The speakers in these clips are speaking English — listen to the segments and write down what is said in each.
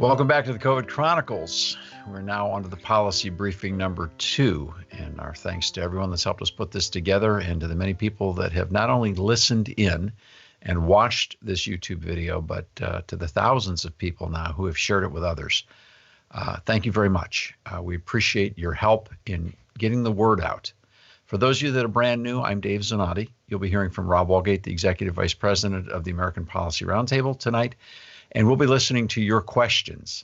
Welcome back to the COVID Chronicles. We're now on to the policy briefing number 2, and our thanks to everyone that's helped us put this together and to the many people that have not only listened in and watched this YouTube video, but to the thousands of people now who have shared it with others. Thank you very much. We appreciate your help in getting the word out. For those of you that are brand new, I'm Dave Zanotti. You'll be hearing from Rob Walgate, the Executive Vice President of the American Policy Roundtable tonight. And we'll be listening to your questions.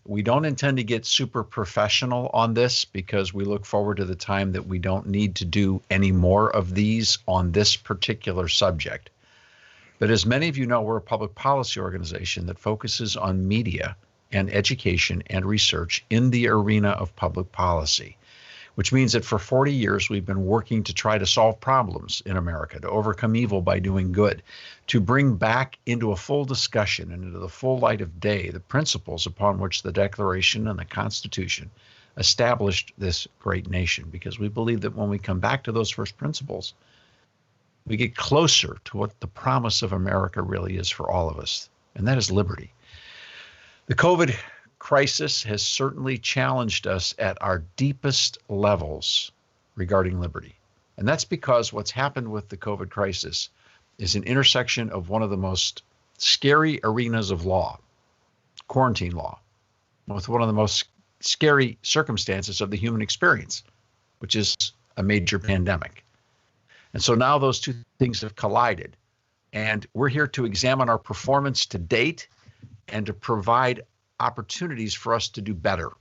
We don't intend to get super professional on this because we look forward to the time that we don't need to do any more of these on this particular subject. But as many of you know, we're a public policy organization that focuses on media and education and research in the arena of public policy, which means that for 40 years, we've been working to try to solve problems in America, to overcome evil by doing good, to bring back into a full discussion and into the full light of day the principles upon which the Declaration and the Constitution established this great nation. Because we believe that when we come back to those first principles, we get closer to what the promise of America really is for all of us, and that is liberty. The COVID crisis has certainly challenged us at our deepest levels regarding liberty. And that's because what's happened with the COVID crisis is an intersection of one of the most scary arenas of law, quarantine law, with one of the most scary circumstances of the human experience, which is a major pandemic. And so now those two things have collided. And we're here to examine our performance to date and to provide opportunities for us to do better.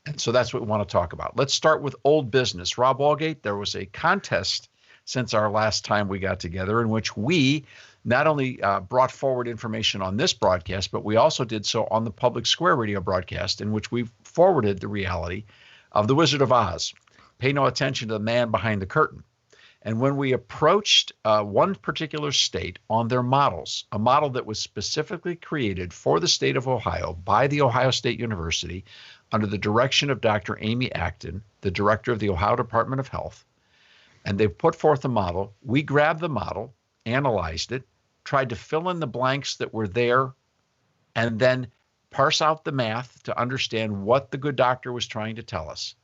And so that's what we want to talk about. Let's start with old business. Rob Walgate, there was a contest since our last time we got together in which we not only brought forward information on this broadcast, but we also did so on the Public Square radio broadcast in which we forwarded the reality of the Wizard of Oz. Pay no attention to the man behind the curtain. And when we approached one particular state on their models, a model that was specifically created for the state of Ohio by the Ohio State University under the direction of Dr. Amy Acton, the director of the Ohio Department of Health, and they put forth a model. We grabbed the model, analyzed it, tried to fill in the blanks that were there, and then parse out the math to understand what the good doctor was trying to tell us.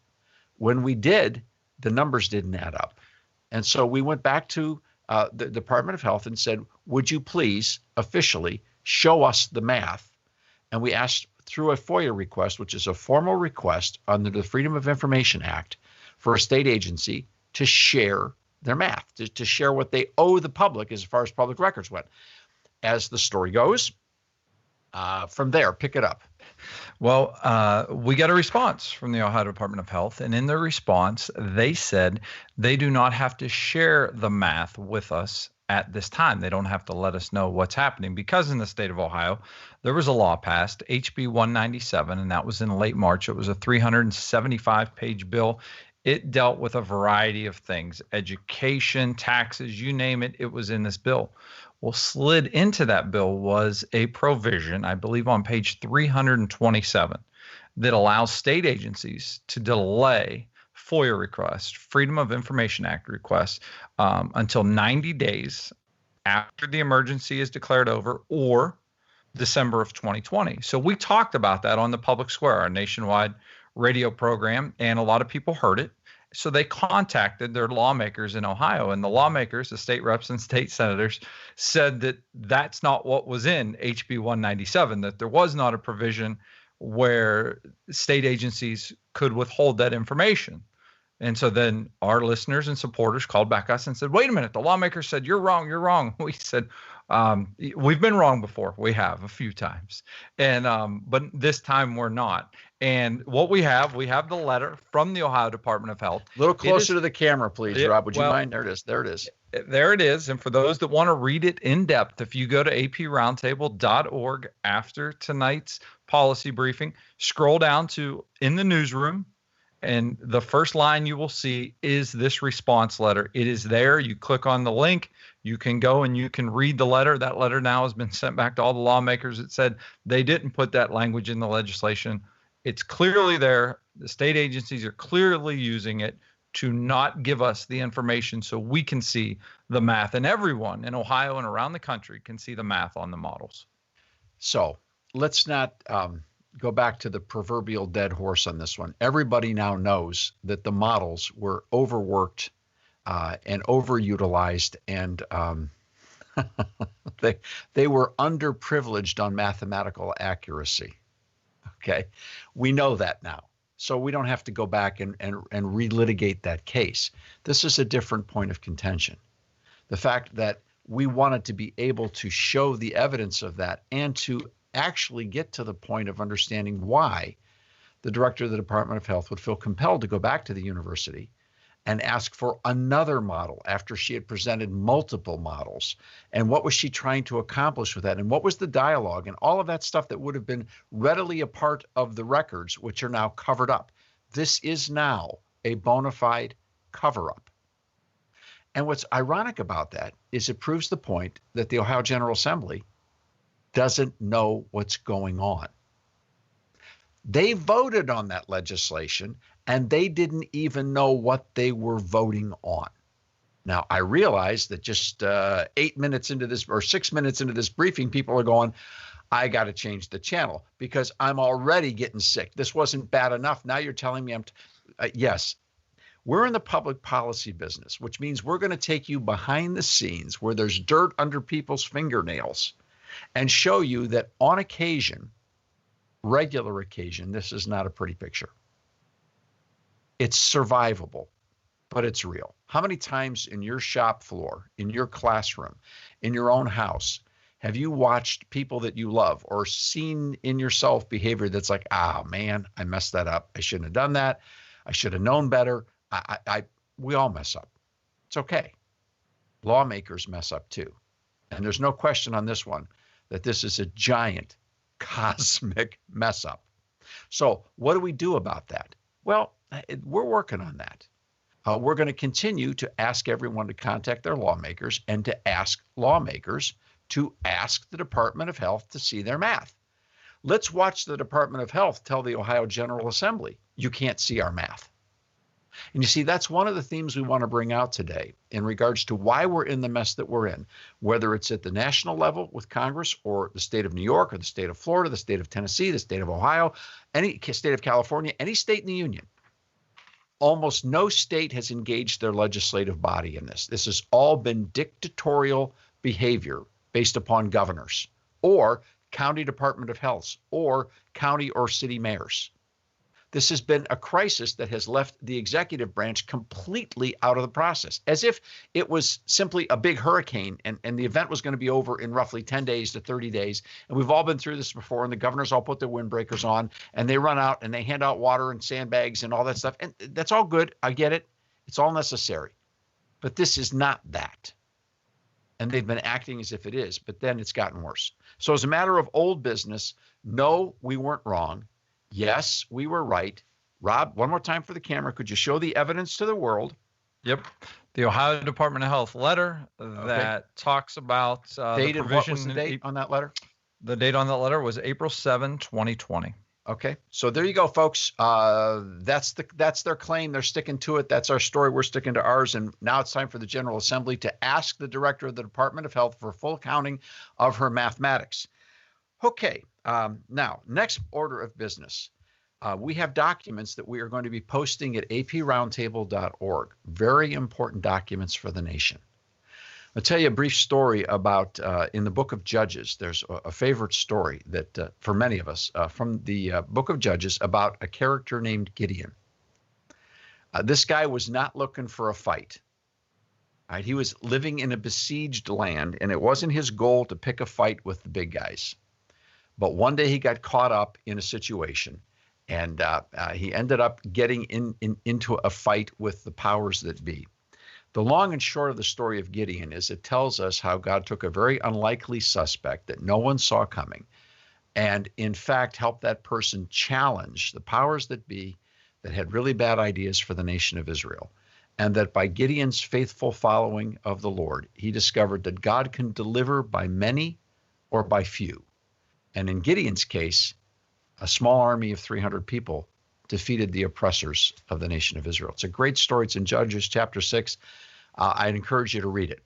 When we did, the numbers didn't add up. And so we went back to the Department of Health and said, would you please officially show us the math? And we asked through a FOIA request, which is a formal request under the Freedom of Information Act for a state agency to share their math, to share what they owe the public as far as public records went. As the story goes, from there, pick it up. Well, we got a response from the Ohio Department of Health, and in their response, they said they do not have to share the math with us at this time. They don't have to let us know what's happening because in the state of Ohio, there was a law passed, HB 197, and that was in late March. It was a 375-page bill. It dealt with a variety of things, education, taxes, you name it, it was in this bill. Well, slid into that bill was a provision, I believe on page 327, that allows state agencies to delay FOIA requests, Freedom of Information Act requests, until 90 days after the emergency is declared over or December of 2020. So we talked about that on the Public Square, our nationwide radio program, and a lot of people heard it. So they contacted their lawmakers in Ohio, and the lawmakers, the state reps and state senators, said that that's not what was in HB 197, that there was not a provision where state agencies could withhold that information. And so then our listeners and supporters called back us and said, wait a minute, the lawmakers said, you're wrong, you're wrong. We said, we've been wrong before. We have a few times. And but this time we're not. And what we have the letter from the Ohio Department of Health. A little closer to the camera, please, Rob. Would you mind? There it is. There it is. There it is. And for those that want to read it in depth, if you go to aproundtable.org after tonight's policy briefing, scroll down to in the newsroom, and the first line you will see is this response letter. It is there. You click on the link. You can go and you can read the letter. That letter now has been sent back to all the lawmakers that said they didn't put that language in the legislation. It's clearly there. The state agencies are clearly using it to not give us the information so we can see the math. And everyone in Ohio and around the country can see the math on the models. So let's not go back to the proverbial dead horse on this one. Everybody now knows that the models were overworked and overutilized, and they were underprivileged on mathematical accuracy. Okay, we know that now, so we don't have to go back and relitigate that case. This is a different point of contention. The fact that we wanted to be able to show the evidence of that and to actually get to the point of understanding why the director of the Department of Health would feel compelled to go back to the university and ask for another model after she had presented multiple models. And what was she trying to accomplish with that? And what was the dialogue and all of that stuff that would have been readily a part of the records, which are now covered up? This is now a bona fide cover-up. And what's ironic about that is it proves the point that the Ohio General Assembly doesn't know what's going on. They voted on that legislation, and they didn't even know what they were voting on. Now, I realize that just 8 minutes into this or 6 minutes into this briefing, people are going, I got to change the channel because I'm already getting sick. This wasn't bad enough. Now you're telling me yes. We're in the public policy business, which means we're going to take you behind the scenes where there's dirt under people's fingernails and show you that on occasion, regular occasion, this is not a pretty picture. It's survivable, but it's real. How many times in your shop floor, in your classroom, in your own house, have you watched people that you love or seen in yourself behavior that's like, oh man, I messed that up. I shouldn't have done that. I should have known better. We all mess up. It's okay. Lawmakers mess up too. And there's no question on this one that this is a giant cosmic mess up. So what do we do about that? Well, we're working on that. We're going to continue to ask everyone to contact their lawmakers and to ask lawmakers to ask the Department of Health to see their math. Let's watch the Department of Health tell the Ohio General Assembly, you can't see our math. And you see, that's one of the themes we want to bring out today in regards to why we're in the mess that we're in, whether it's at the national level with Congress or the state of New York or the state of Florida, the state of Tennessee, the state of Ohio, any state of California, any state in the union. Almost no state has engaged their legislative body in this. This has all been dictatorial behavior based upon governors or county Department of Health or county or city mayors. This has been a crisis that has left the executive branch completely out of the process, as if it was simply a big hurricane and the event was going to be over in roughly 10 days to 30 days. And we've all been through this before, and the governors all put their windbreakers on, and they run out and they hand out water and sandbags and all that stuff. And that's all good. I get it. It's all necessary. But this is not that. And they've been acting as if it is, but then it's gotten worse. So as a matter of old business, no, we weren't wrong. Yes, we were right. Rob, one more time for the camera. Could you show the evidence to the world? Yep. The Ohio Department of Health letter that talks about dated. The provision. What was the date on that letter? The date on that letter was April 7, 2020. Okay. So there you go, folks. That's their claim. They're sticking to it. That's our story. We're sticking to ours. And now it's time for the General Assembly to ask the director of the Department of Health for full counting of her mathematics. Okay. Now, next order of business. We have documents that we are going to be posting at aproundtable.org. Very important documents for the nation. I'll tell you a brief story about in the book of Judges. There's a favorite story that for many of us from the book of Judges about a character named Gideon. This guy was not looking for a fight. Right? He was living in a besieged land, and it wasn't his goal to pick a fight with the big guys. But one day he got caught up in a situation, and he ended up getting into a fight with the powers that be. The long and short of the story of Gideon is it tells us how God took a very unlikely suspect that no one saw coming and, in fact, helped that person challenge the powers that be that had really bad ideas for the nation of Israel. And that by Gideon's faithful following of the Lord, he discovered that God can deliver by many or by few. And in Gideon's case, a small army of 300 people defeated the oppressors of the nation of Israel. It's a great story. It's in Judges chapter 6. I'd encourage you to read it.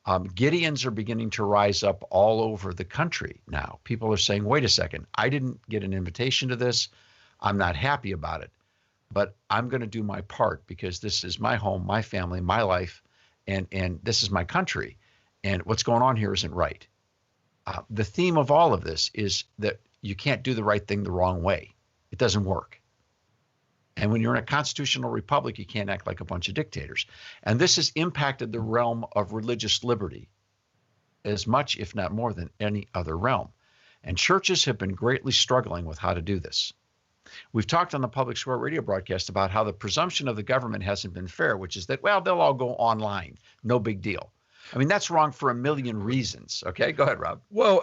Gideons are beginning to rise up all over the country now. People are saying, wait a second, I didn't get an invitation to this. I'm not happy about it, but I'm going to do my part because this is my home, my family, my life, and this is my country. And what's going on here isn't right. The theme of all of this is that you can't do the right thing the wrong way. It doesn't work. And when you're in a constitutional republic, you can't act like a bunch of dictators. And this has impacted the realm of religious liberty as much, if not more, than any other realm. And churches have been greatly struggling with how to do this. We've talked on the Public Square radio broadcast about how the presumption of the government hasn't been fair, which is that, well, they'll all go online. No big deal. I mean, that's wrong for a million reasons. Okay, go ahead, Rob. Well,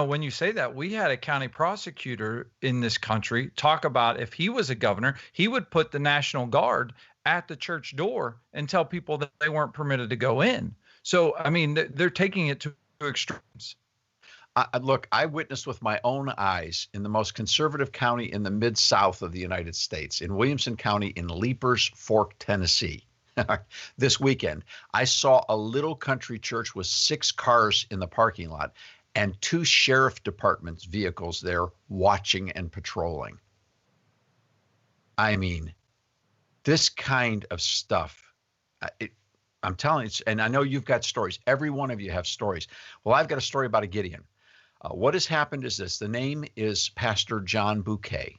when you say that, we had a county prosecutor in this country talk about if he was a governor, he would put the National Guard at the church door and tell people that they weren't permitted to go in. So, I mean, they're taking it to extremes. Look, I witnessed with my own eyes in the most conservative county in the Mid-South of the United States, in Williamson County in Leapers Fork, Tennessee. This weekend, I saw a little country church with 6 cars in the parking lot and 2 sheriff departments vehicles there watching and patrolling. I mean, this kind of stuff, I'm telling you, and I know you've got stories. Every one of you have stories. Well, I've got a story about a Gideon. What has happened is this. The name is Pastor John Bouquet.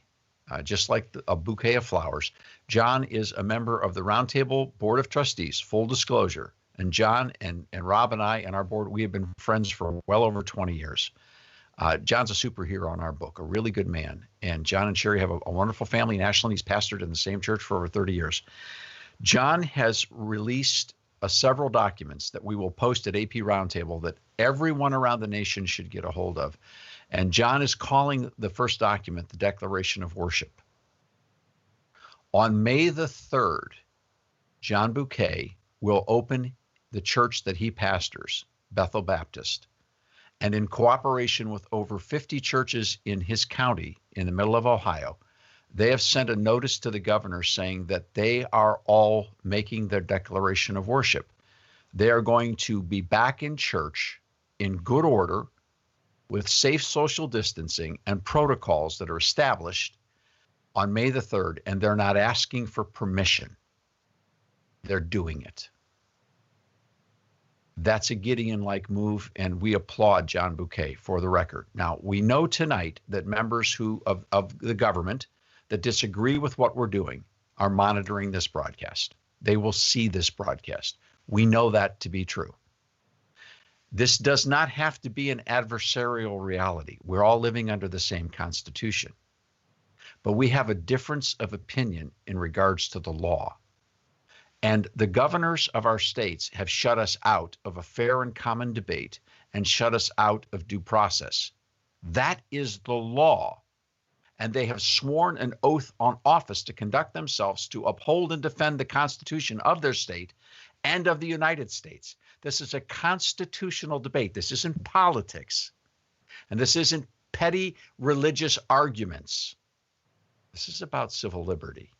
Just like a bouquet of flowers. John is a member of the Roundtable Board of Trustees, full disclosure. And John and Rob and I and our board, we have been friends for well over 20 years. John's a superhero on our book, a really good man. And John and Sherry have a wonderful family in Ashland. He's pastored in the same church for over 30 years. John has released several documents that we will post at AP Roundtable that everyone around the nation should get a hold of. And John is calling the first document the Declaration of Worship. On May the 3rd, John Bouquet will open the church that he pastors, Bethel Baptist. And in cooperation with over 50 churches in his county in the middle of Ohio, they have sent a notice to the governor saying that they are all making their declaration of worship. They are going to be back in church in good order with safe social distancing and protocols that are established on May the 3rd, and they're not asking for permission. They're doing it. That's a Gideon-like move, and we applaud John Bouquet for the record. Now, we know tonight that members of the government that disagree with what we're doing are monitoring this broadcast. They will see this broadcast. We know that to be true. This does not have to be an adversarial reality. We're all living under the same Constitution. But we have a difference of opinion in regards to the law. And the governors of our states have shut us out of a fair and common debate and shut us out of due process. That is the law. And they have sworn an oath on office to conduct themselves to uphold and defend the Constitution of their state and of the United States. This is a constitutional debate. This isn't politics. And this isn't petty religious arguments. This is about civil liberty.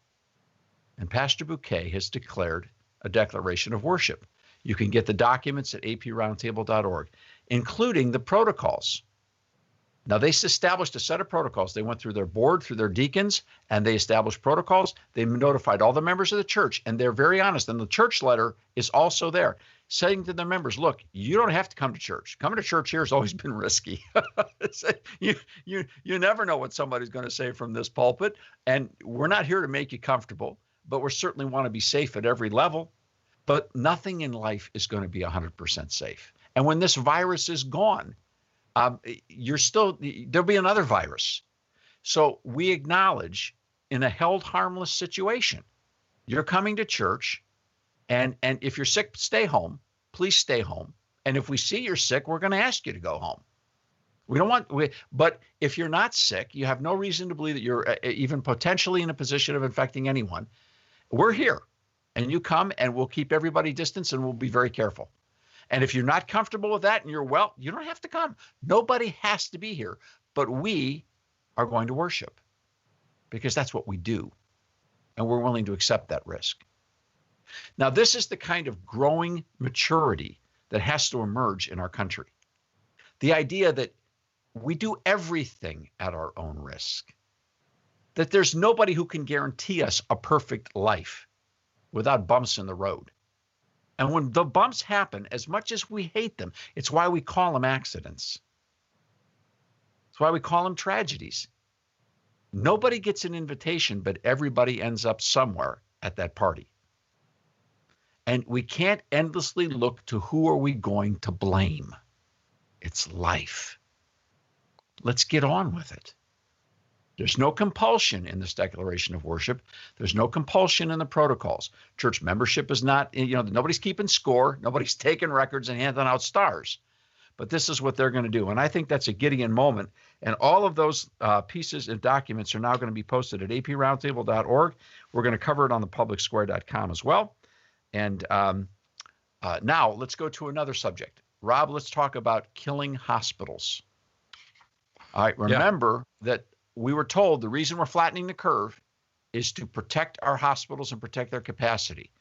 And Pastor Bouquet has declared a declaration of worship. You can get the documents at aproundtable.org, including the protocols. Now, they established a set of protocols. They went through their board, through their deacons, and they established protocols. They notified all the members of the church, and they're very honest. And the church letter is also there, saying to their members, look, you don't have to come to church. Coming to church here has always been risky. You never know what somebody's going to say from this pulpit, and we're not here to make you comfortable, but we certainly want to be safe at every level. But nothing in life is going to be 100% safe. And when this virus is gone, there'll be another virus. So we acknowledge in a held harmless situation, you're coming to church, and if you're sick, stay home. Please stay home. And if we see you're sick, we're going to ask you to go home. But if you're not sick, you have no reason to believe that you're even potentially in a position of infecting anyone. We're here, and you come, and we'll keep everybody distance, and we'll be very careful. And if you're not comfortable with that and you're well, you don't have to come. Nobody has to be here, but we are going to worship because that's what we do. And we're willing to accept that risk. Now, this is the kind of growing maturity that has to emerge in our country. The idea that we do everything at our own risk, that there's nobody who can guarantee us a perfect life without bumps in the road. And when the bumps happen, as much as we hate them, it's why we call them accidents. It's why we call them tragedies. Nobody gets an invitation, but everybody ends up somewhere at that party. And we can't endlessly look to who are we going to blame. It's life. Let's get on with it. There's no compulsion in this declaration of worship. There's no compulsion in the protocols. Church membership is not, nobody's keeping score. Nobody's taking records and handing out stars. But this is what they're going to do. And I think that's a Gideon moment. And all of those pieces and documents are now going to be posted at aproundtable.org. We're going to cover it on thepublicsquare.com as well. And now let's go to another subject. Rob, let's talk about killing hospitals. All right, remember that we were told the reason we're flattening the curve is to protect our hospitals and protect their capacity.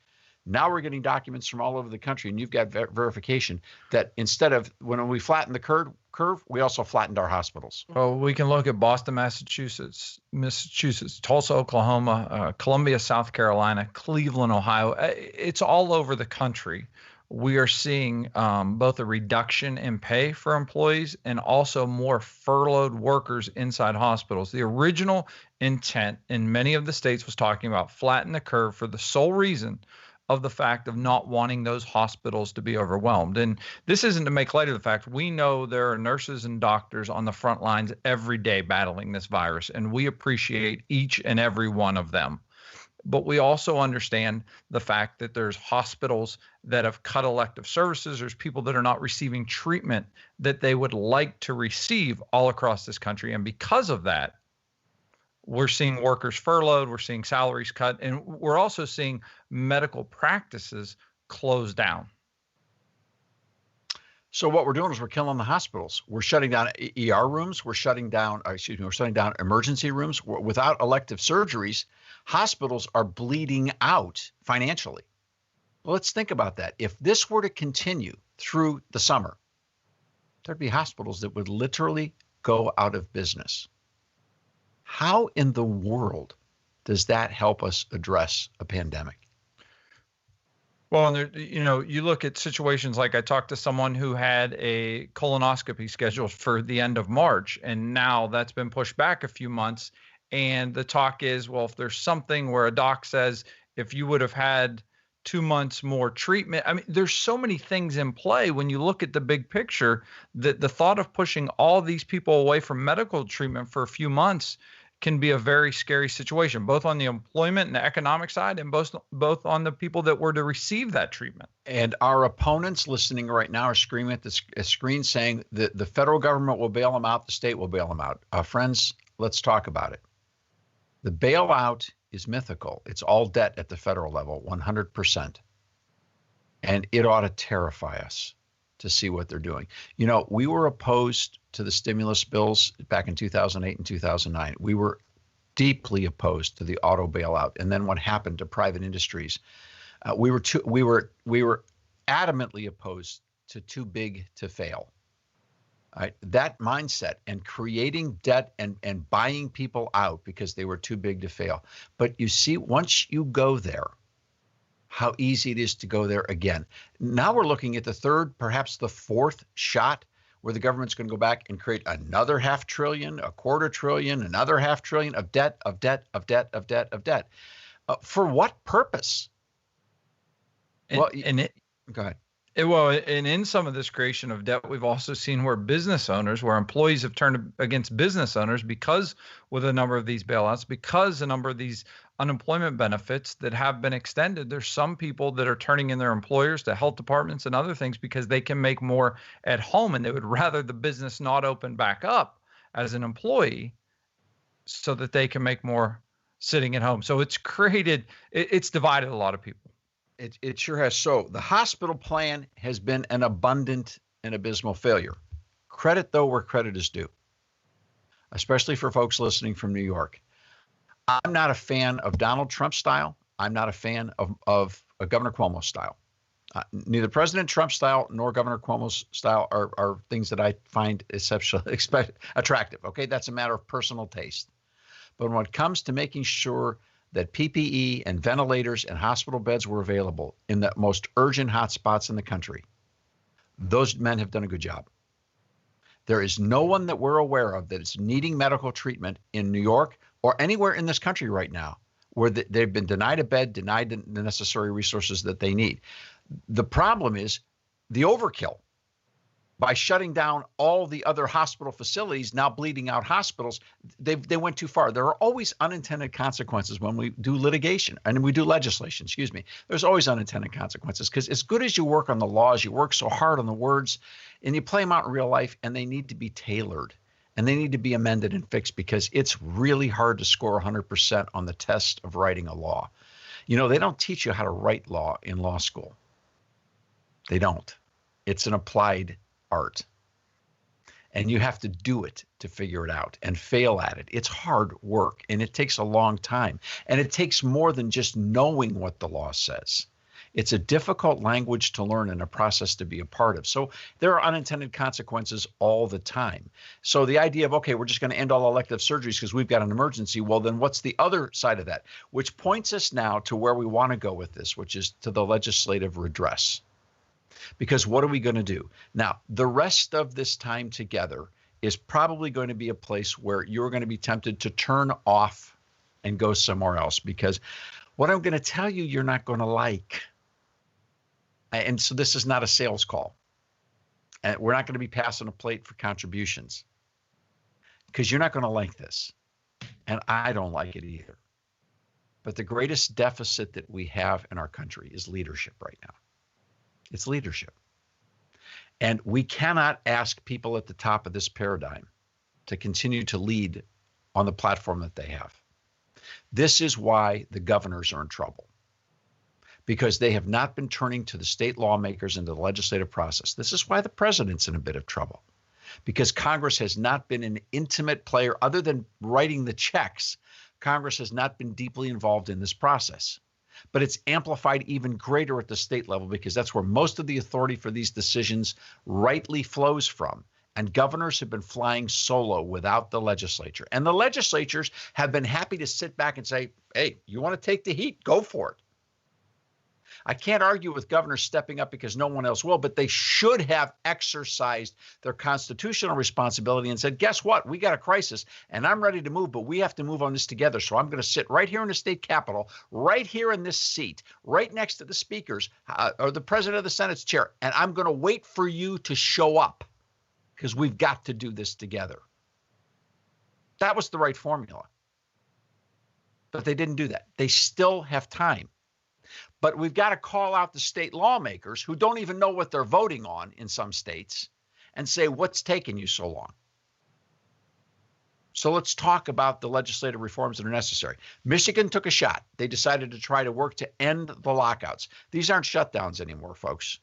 Now we're getting documents from all over the country, and you've got verification that instead of when we flattened the curve, we also flattened our hospitals. Well, we can look at Boston, Massachusetts, Tulsa, Oklahoma, Columbia, South Carolina, Cleveland, Ohio. It's all over the country. We are seeing both a reduction in pay for employees and also more furloughed workers inside hospitals. The original intent in many of the states was talking about flatten the curve for the sole reason of the fact of not wanting those hospitals to be overwhelmed. And this isn't to make light of the fact we know there are nurses and doctors on the front lines every day battling this virus, and we appreciate each and every one of them. But we also understand the fact that there's hospitals that have cut elective services. There's people that are not receiving treatment that they would like to receive all across this country. And because of that, we're seeing workers furloughed, we're seeing salaries cut, and we're also seeing medical practices close down. So what we're doing is we're killing the hospitals. We're shutting down ER rooms. We're shutting down emergency rooms. Without elective surgeries, hospitals are bleeding out financially. Well, let's think about that. If this were to continue through the summer, there'd be hospitals that would literally go out of business. How in the world does that help us address a pandemic? Well, and you look at situations like I talked to someone who had a colonoscopy scheduled for the end of March, and now that's been pushed back a few months. And the talk is, well, if there's something where a doc says, if you would have had 2 months more treatment, I mean, there's so many things in play when you look at the big picture that the thought of pushing all these people away from medical treatment for a few months can be a very scary situation, both on the employment and the economic side and both on the people that were to receive that treatment. And our opponents listening right now are screaming at the screen saying that the federal government will bail them out, the state will bail them out. Friends, let's talk about it. The bailout is mythical. It's all debt at the federal level, 100%. And it ought to terrify us to see what they're doing. We were opposed to the stimulus bills back in 2008 and 2009. We were deeply opposed to the auto bailout. And then what happened to private industries? We were adamantly opposed to too big to fail. Right? That mindset and creating debt and buying people out because they were too big to fail. But you see, once you go there, how easy it is to go there again. Now we're looking at the third, perhaps the fourth shot where the government's going to go back and create another $500 billion, $250 billion, another $500 billion of debt. For what purpose? Go ahead. And in some of this creation of debt, we've also seen where employees have turned against business owners because with a number of these bailouts, because a number of these unemployment benefits that have been extended, there's some people that are turning in their employers to health departments and other things because they can make more at home and they would rather the business not open back up as an employee so that they can make more sitting at home. So it's divided a lot of people. It sure has. So the hospital plan has been an abundant and abysmal failure. Credit, though, where credit is due, especially for folks listening from New York. I'm not a fan of Donald Trump style. I'm not a fan of Governor Cuomo style. Neither President Trump style nor Governor Cuomo's style are things that I find exceptionally attractive. Okay, that's a matter of personal taste. But when it comes to making sure that PPE and ventilators and hospital beds were available in the most urgent hotspots in the country, those men have done a good job. There is no one that we're aware of that is needing medical treatment in New York or anywhere in this country right now where they've been denied a bed, denied the necessary resources that they need. The problem is the overkill. By shutting down all the other hospital facilities, now bleeding out hospitals, they went too far. There are always unintended consequences when we do litigation and we do legislation, excuse me. There's always unintended consequences because as good as you work on the laws, you work so hard on the words and you play them out in real life and they need to be tailored and they need to be amended and fixed because it's really hard to score 100% on the test of writing a law. You know, they don't teach you how to write law in law school. They don't. It's an applied art. And you have to do it to figure it out and fail at it. It's hard work and it takes a long time. And it takes more than just knowing what the law says. It's a difficult language to learn and a process to be a part of. So there are unintended consequences all the time. So the idea of, okay, we're just going to end all elective surgeries because we've got an emergency. Well, then what's the other side of that? Which points us now to where we want to go with this, which is to the legislative redress. Because what are we going to do? Now, the rest of this time together is probably going to be a place where you're going to be tempted to turn off and go somewhere else. Because what I'm going to tell you, you're not going to like. And so this is not a sales call. And we're not going to be passing a plate for contributions. Because you're not going to like this. And I don't like it either. But the greatest deficit that we have in our country is leadership right now. It's leadership. And we cannot ask people at the top of this paradigm to continue to lead on the platform that they have. This is why the governors are in trouble, because they have not been turning to the state lawmakers and to the legislative process. This is why the president's in a bit of trouble, because Congress has not been an intimate player other than writing the checks. Congress has not been deeply involved in this process. But it's amplified even greater at the state level because that's where most of the authority for these decisions rightly flows from. And governors have been flying solo without the legislature. And the legislatures have been happy to sit back and say, hey, you want to take the heat? Go for it. I can't argue with governors stepping up because no one else will, but they should have exercised their constitutional responsibility and said, guess what? We got a crisis and I'm ready to move, but we have to move on this together. So I'm going to sit right here in the state capitol, right here in this seat, right next to the speakers or the president of the Senate's chair. And I'm going to wait for you to show up because we've got to do this together. That was the right formula. But they didn't do that. They still have time. But we've got to call out the state lawmakers who don't even know what they're voting on in some states and say, what's taking you so long? So let's talk about the legislative reforms that are necessary. Michigan took a shot. They decided to try to work to end the lockouts. These aren't shutdowns anymore, folks.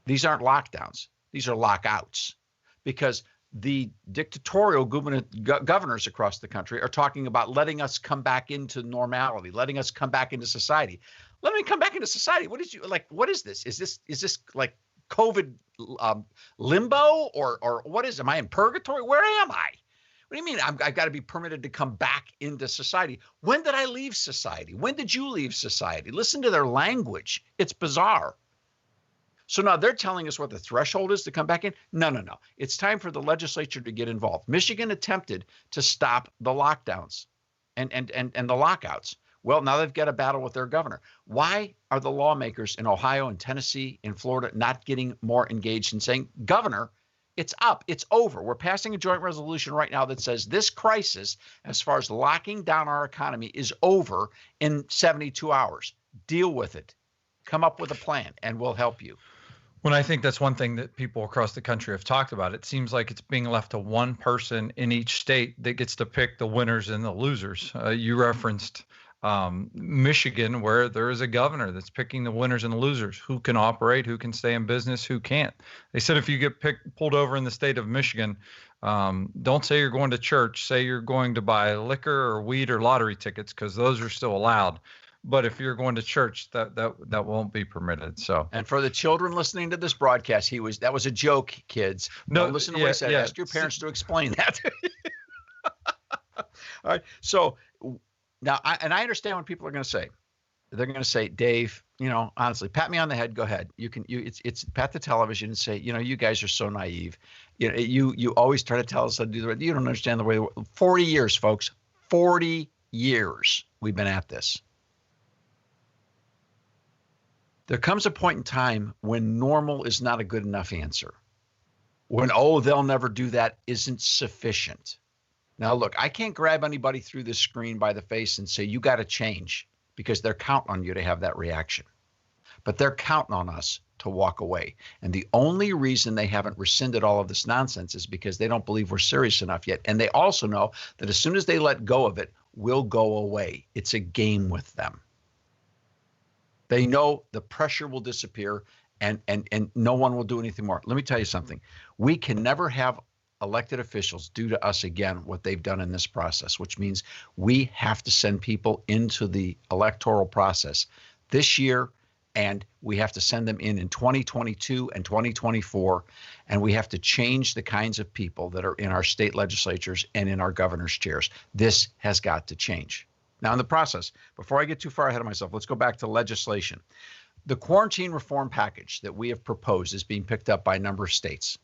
These aren't lockdowns. These are lockouts because the dictatorial governors across the country are talking about letting us come back into normality, letting us come back into society. Let me come back into society. What is this? Is this like COVID limbo or what is? Am I in purgatory? Where am I? What do you mean? I've got to be permitted to come back into society. When did I leave society? When did you leave society? Listen to their language. It's bizarre. So now they're telling us what the threshold is to come back in. No. It's time for the legislature to get involved. Michigan attempted to stop the lockdowns and the lockouts. Well, now they've got a battle with their governor. Why are the lawmakers in Ohio and Tennessee and Florida not getting more engaged and saying, Governor, it's up, it's over. We're passing a joint resolution right now that says this crisis, as far as locking down our economy, is over in 72 hours. Deal with it. Come up with a plan and we'll help you. When I think that's one thing that people across the country have talked about, it seems like it's being left to one person in each state that gets to pick the winners and the losers. You referenced Michigan, where there is a governor that's picking the winners and the losers, who can operate, who can stay in business, who can't. They said if you get pulled over in the state of Michigan, don't say you're going to church, say you're going to buy liquor or weed or lottery tickets, because those are still allowed. but if you're going to church, that won't be permitted. So, and for the children listening to this broadcast, that was a joke, kids. No, don't listen to what I said. Ask your parents to explain that. All right. So now, I understand what people are going to say. They're going to say, Dave, honestly, pat me on the head. Go ahead. It's pat the television and say, you guys are so naive. You always try to tell us how to do the right. You don't understand the way. 40 years, folks. 40 years we've been at this. There comes a point in time when normal is not a good enough answer. When, they'll never do that isn't sufficient. Now, look, I can't grab anybody through this screen by the face and say, you got to change, because they're counting on you to have that reaction. But they're counting on us to walk away. And the only reason they haven't rescinded all of this nonsense is because they don't believe we're serious enough yet. And they also know that as soon as they let go of it, we'll go away. It's a game with them. They know the pressure will disappear and no one will do anything more. Let me tell you something. We can never have elected officials do to us again what they've done in this process, which means we have to send people into the electoral process this year, and we have to send them in 2022 and 2024, and we have to change the kinds of people that are in our state legislatures and in our governor's chairs. This has got to change. Now, in the process, before I get too far ahead of myself, let's go back to legislation. The quarantine reform package that we have proposed is being picked up by a number of states.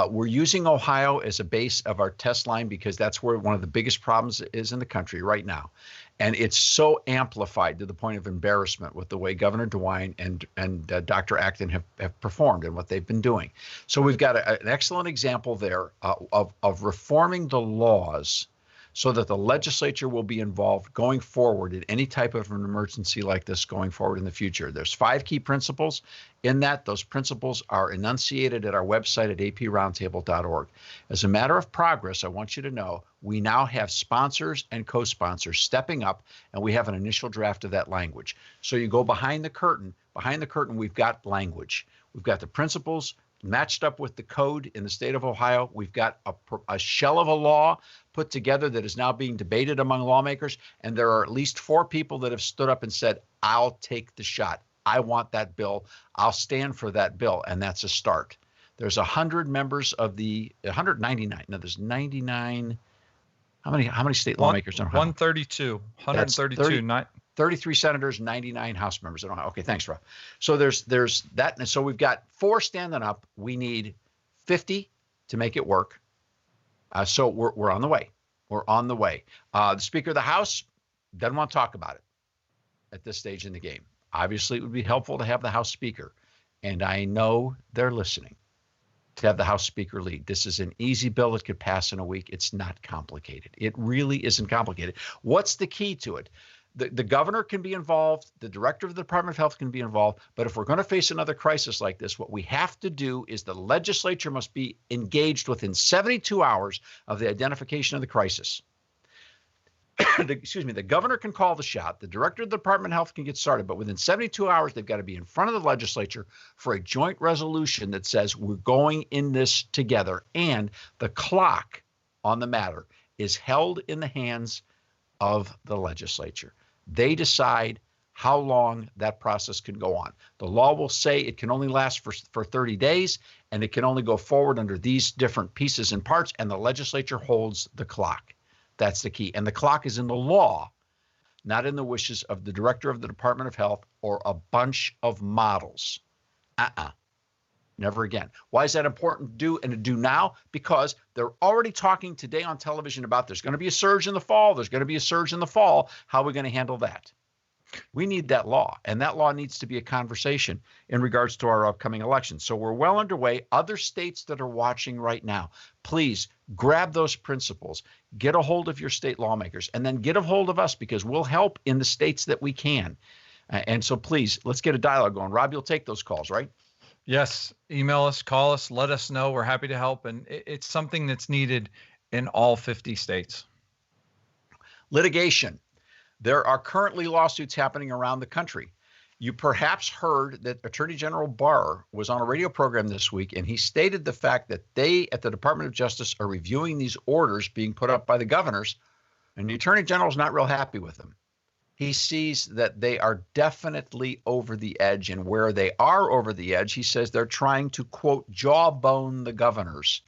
We're using Ohio as a base of our test line because that's where one of the biggest problems is in the country right now. And it's so amplified to the point of embarrassment with the way Governor DeWine and Dr. Acton have performed and what they've been doing. So we've got an excellent example there of reforming the laws so that the legislature will be involved going forward in any type of an emergency like this going forward in the future. There's 5 key principles in that. Those principles are enunciated at our website at aproundtable.org. As a matter of progress, I want you to know we now have sponsors and co-sponsors stepping up, and we have an initial draft of that language. So you go behind the curtain. Behind the curtain, we've got language. We've got the principles matched up with the code in the state of Ohio. We've got a shell of a law put together that is now being debated among lawmakers. And there are at least 4 people that have stood up and said, I'll take the shot. I want that bill. I'll stand for that bill. And that's a start. There's 100 members of the 199. No, there's 99. How many state lawmakers in Ohio? 132. 132. 33 senators, 99 House members in Ohio. Okay, thanks, Rob. So there's that. And so we've got 4 standing up. We need 50 to make it work. So we're on the way. We're on the way. The Speaker of the House doesn't want to talk about it at this stage in the game. Obviously, it would be helpful to have the House Speaker. And I know they're listening, to have the House Speaker lead. This is an easy bill that could pass in a week. It's not complicated. It really isn't complicated. What's the key to it? The governor can be involved. The director of the Department of Health can be involved. But if we're going to face another crisis like this, what we have to do is the legislature must be engaged within 72 hours of the identification of the crisis. The governor can call the shot. The director of the Department of Health can get started. But within 72 hours, they've got to be in front of the legislature for a joint resolution that says we're going in this together. And the clock on the matter is held in the hands of the legislature. They decide how long that process can go on. The law will say it can only last for 30 days, and it can only go forward under these different pieces and parts, and the legislature holds the clock. That's the key. And the clock is in the law, not in the wishes of the director of the Department of Health or a bunch of models. Never again. Why is that important to do and to do now? Because they're already talking today on television about there's going to be a surge in the fall. There's going to be a surge in the fall. How are we going to handle that? We need that law, and that law needs to be a conversation in regards to our upcoming elections. So we're well underway. Other states that are watching right now, please grab those principles, get a hold of your state lawmakers, and then get a hold of us because we'll help in the states that we can. And so please, let's get a dialogue going. Rob, you'll take those calls, right? Yes. Email us, call us, let us know. We're happy to help. And it's something that's needed in all 50 states. Litigation. There are currently lawsuits happening around the country. You perhaps heard that Attorney General Barr was on a radio program this week, and he stated the fact that they at the Department of Justice are reviewing these orders being put up by the governors, and the Attorney General is not real happy with them. He sees that they are definitely over the edge, and where they are over the edge, he says they're trying to, quote, jawbone the governors.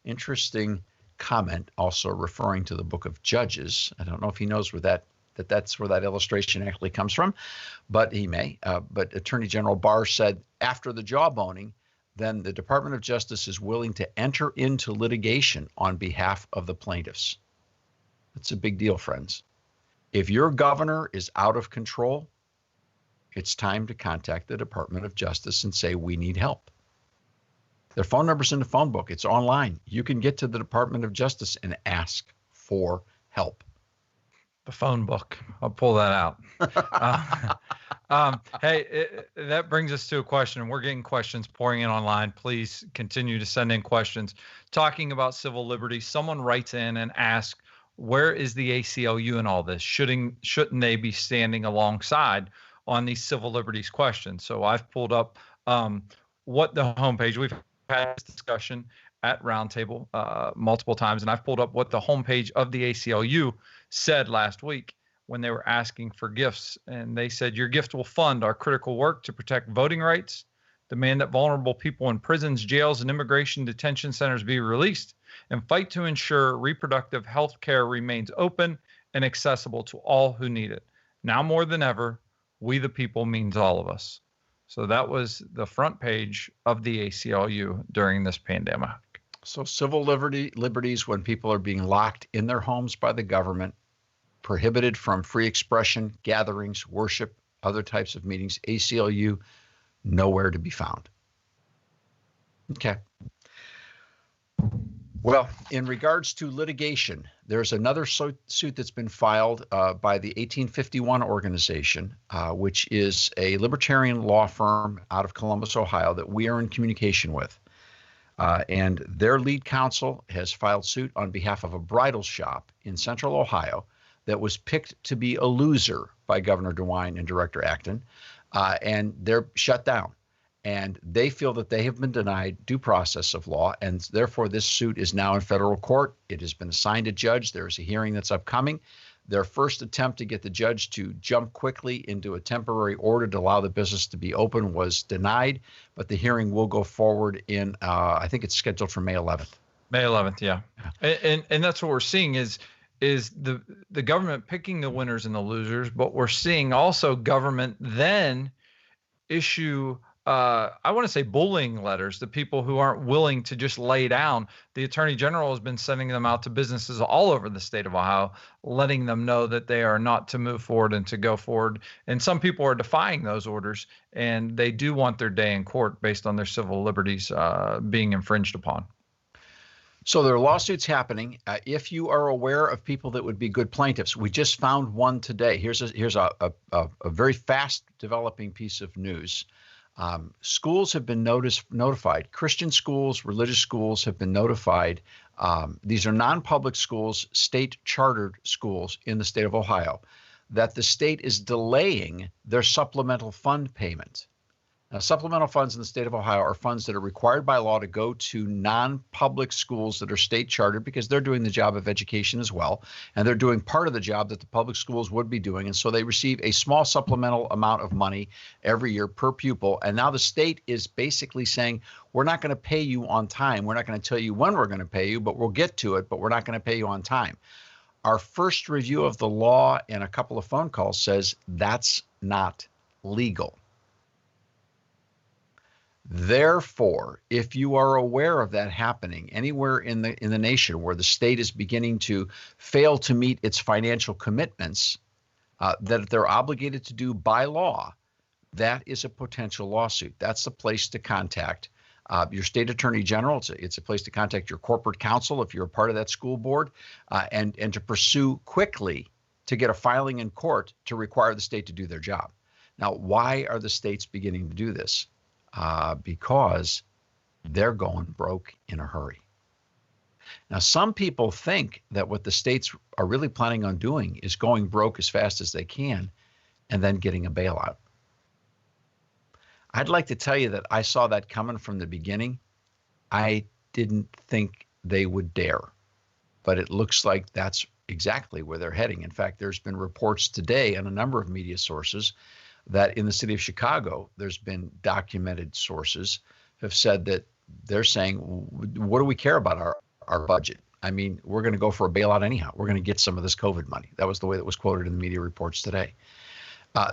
Interesting comment, also referring to the book of Judges. I don't know if he knows where that's where that illustration actually comes from, but he may. But Attorney General Barr said after the jawboning, then the Department of Justice is willing to enter into litigation on behalf of the plaintiffs. That's a big deal, friends. If your governor is out of control, it's time to contact the Department of Justice and say, we need help. Their phone number's in the phone book. It's online. You can get to the Department of Justice and ask for help. The phone book. I'll pull that out. That brings us to a question. We're getting questions pouring in online. Please continue to send in questions talking about civil liberties. Someone writes in and asks, where is the ACLU in all this? Shouldn't they be standing alongside on these civil liberties questions? So I've pulled up what the homepage, we've had this discussion at Roundtable multiple times, and I've pulled up what the homepage of the ACLU said last week when they were asking for gifts. And they said, your gift will fund our critical work to protect voting rights, demand that vulnerable people in prisons, jails, and immigration detention centers be released, and fight to ensure reproductive health care remains open and accessible to all who need it. Now more than ever, we the people means all of us. So that was the front page of the ACLU during this pandemic. So civil liberties when people are being locked in their homes by the government, prohibited from free expression, gatherings, worship, other types of meetings, ACLU, nowhere to be found. Okay. Well, in regards to litigation, there's another suit that's been filed by the 1851 organization, which is a libertarian law firm out of Columbus, Ohio, that we are in communication with. And their lead counsel has filed suit on behalf of a bridal shop in Central Ohio that was picked to be a loser by Governor DeWine and Director Acton, and they're shut down. And they feel that they have been denied due process of law, and therefore this suit is now in federal court. It has been assigned a judge. There is a hearing that's upcoming. Their first attempt to get the judge to jump quickly into a temporary order to allow the business to be open was denied, but the hearing will go forward in, I think it's scheduled for May 11th. May 11th, yeah. And that's what we're seeing is the government picking the winners and the losers, but we're seeing also government then issue I want to say bullying letters to people who aren't willing to just lay down. The Attorney General has been sending them out to businesses all over the state of Ohio, letting them know that they are not to move forward and to go forward. And some people are defying those orders, and they do want their day in court based on their civil liberties being infringed upon. So there are lawsuits happening. If you are aware of people that would be good plaintiffs, we just found one today. Here's a very fast developing piece of news. Schools have been notified. Christian schools, religious schools have been notified. These are non-public schools, state chartered schools in the state of Ohio, that the state is delaying their supplemental fund payment. Now, supplemental funds in the state of Ohio are funds that are required by law to go to non-public schools that are state chartered because they're doing the job of education as well. And they're doing part of the job that the public schools would be doing. And so they receive a small supplemental amount of money every year per pupil. And now the state is basically saying, we're not going to pay you on time. We're not going to tell you when we're going to pay you, but we'll get to it, but we're not going to pay you on time. Our first review of the law and a couple of phone calls says that's not legal. Therefore, if you are aware of that happening anywhere in the nation where the state is beginning to fail to meet its financial commitments that they're obligated to do by law, that is a potential lawsuit. That's the place to contact your state attorney general. It's a place to contact your corporate counsel if you're a part of that school board, and to pursue quickly to get a filing in court to require the state to do their job. Now, why are the states beginning to do this? Because they're going broke in a hurry. Now, some people think that what the states are really planning on doing is going broke as fast as they can and then getting a bailout. I'd like to tell you that I saw that coming from the beginning. I didn't think they would dare, but it looks like that's exactly where they're heading. In fact, there's been reports today on a number of media sources that in the city of Chicago, there's been documented sources have said that they're saying, what do we care about our budget? I mean, we're going to go for a bailout anyhow. We're going to get some of this COVID money. That was the way that was quoted in the media reports today.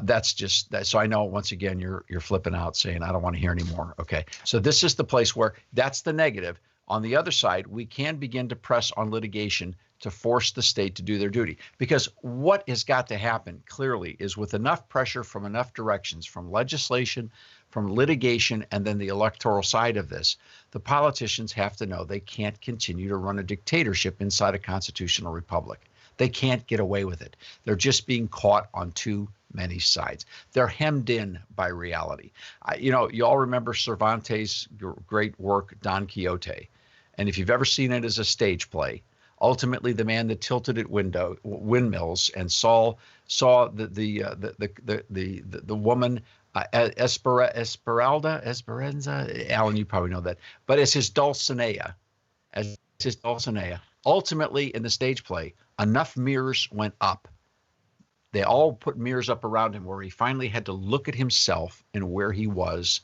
That's just that. So I know once again you're flipping out saying I don't want to hear anymore. Okay, so this is the place where that's the negative. On the other side, we can begin to press on litigation to force the state to do their duty. Because what has got to happen clearly is with enough pressure from enough directions, from legislation, from litigation, and then the electoral side of this, the politicians have to know they can't continue to run a dictatorship inside a constitutional republic. They can't get away with it. They're just being caught on too many sides. They're hemmed in by reality. You all remember Cervantes' great work, Don Quixote. And if you've ever seen it as a stage play, ultimately the man that tilted at windmills and saw the woman Esperanza. Alan, you probably know that, but as his Dulcinea. Ultimately, in the stage play, enough mirrors went up. They all put mirrors up around him where he finally had to look at himself and where he was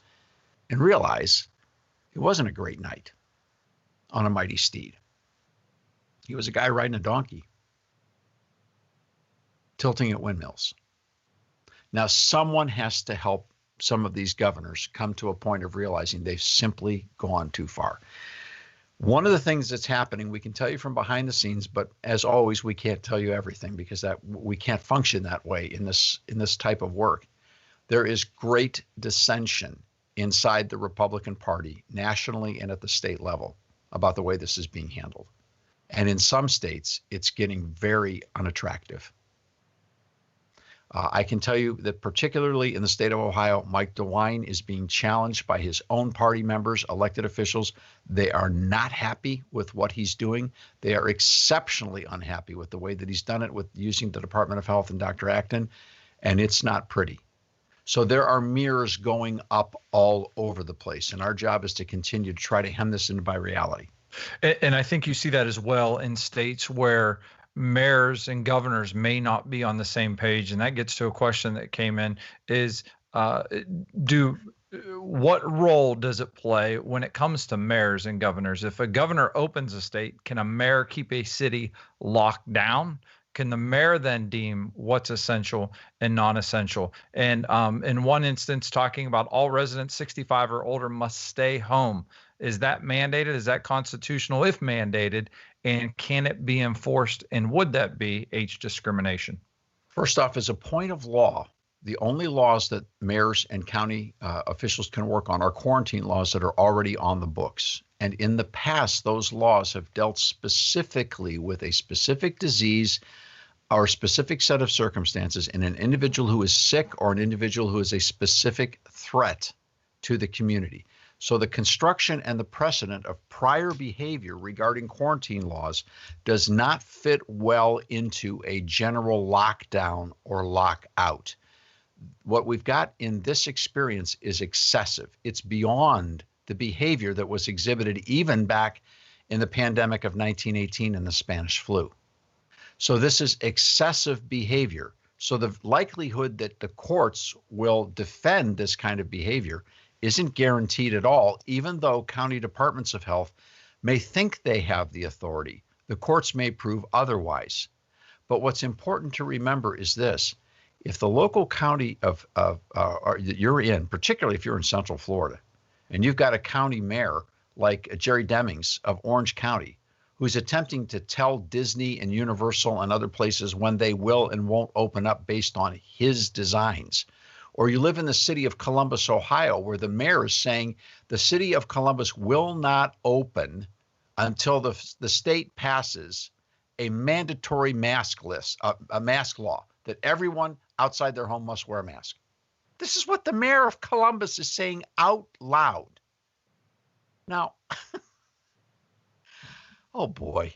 and realize he wasn't a great knight on a mighty steed. He was a guy riding a donkey, tilting at windmills. Now, someone has to help some of these governors come to a point of realizing they've simply gone too far. One of the things that's happening, we can tell you from behind the scenes, but as always, we can't tell you everything because that we can't function that way in this type of work. There is great dissension inside the Republican Party, nationally and at the state level, about the way this is being handled. And in some states, it's getting very unattractive. I can tell you that particularly in the state of Ohio, Mike DeWine is being challenged by his own party members, elected officials. They are not happy with what he's doing. They are exceptionally unhappy with the way that he's done it with using the Department of Health and Dr. Acton, and it's not pretty. So there are mirrors going up all over the place, and our job is to continue to try to hem this in by reality. And I think you see that as well in states where mayors and governors may not be on the same page. And that gets to a question that came in is, what role does it play when it comes to mayors and governors? If a governor opens a state, can a mayor keep a city locked down? Can the mayor then deem what's essential and non-essential? And in one instance, talking about all residents 65 or older must stay home. Is that mandated? Is that constitutional if mandated? And can it be enforced? And would that be age discrimination? First off, as a point of law, the only laws that mayors and county officials can work on are quarantine laws that are already on the books. And in the past, those laws have dealt specifically with a specific disease or a specific set of circumstances in an individual who is sick or an individual who is a specific threat to the community. So the construction and the precedent of prior behavior regarding quarantine laws does not fit well into a general lockdown or lockout. What we've got in this experience is excessive. It's beyond the behavior that was exhibited even back in the pandemic of 1918 and the Spanish flu. So this is excessive behavior. So the likelihood that the courts will defend this kind of behavior isn't guaranteed at all, even though county departments of health may think they have the authority. The courts may prove otherwise. But what's important to remember is this. If the local county that you're in, particularly if you're in Central Florida, and you've got a county mayor like Jerry Demings of Orange County, who's attempting to tell Disney and Universal and other places when they will and won't open up based on his designs, or you live in the city of Columbus, Ohio, where the mayor is saying the city of Columbus will not open until the state passes a mandatory mask list, a mask law, that everyone outside their home must wear a mask. This is what the mayor of Columbus is saying out loud. Now, oh boy,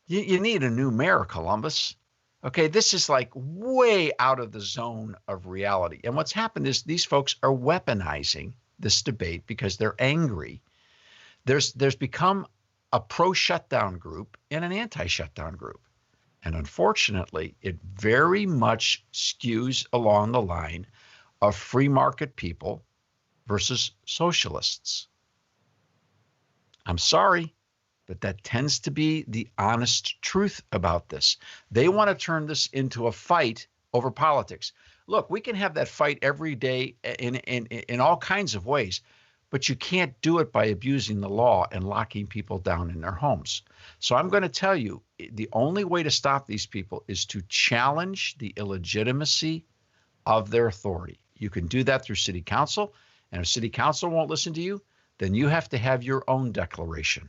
you need a new mayor, Columbus. Okay, this is like way out of the zone of reality. And what's happened is these folks are weaponizing this debate because they're angry. There's become a pro-shutdown group and an anti-shutdown group. And unfortunately, it very much skews along the line of free market people versus socialists. I'm sorry, but that tends to be the honest truth about this. They want to turn this into a fight over politics. Look, we can have that fight every day in all kinds of ways, but you can't do it by abusing the law and locking people down in their homes. So I'm going to tell you, the only way to stop these people is to challenge the illegitimacy of their authority. You can do that through city council, and if city council won't listen to you, then you have to have your own declaration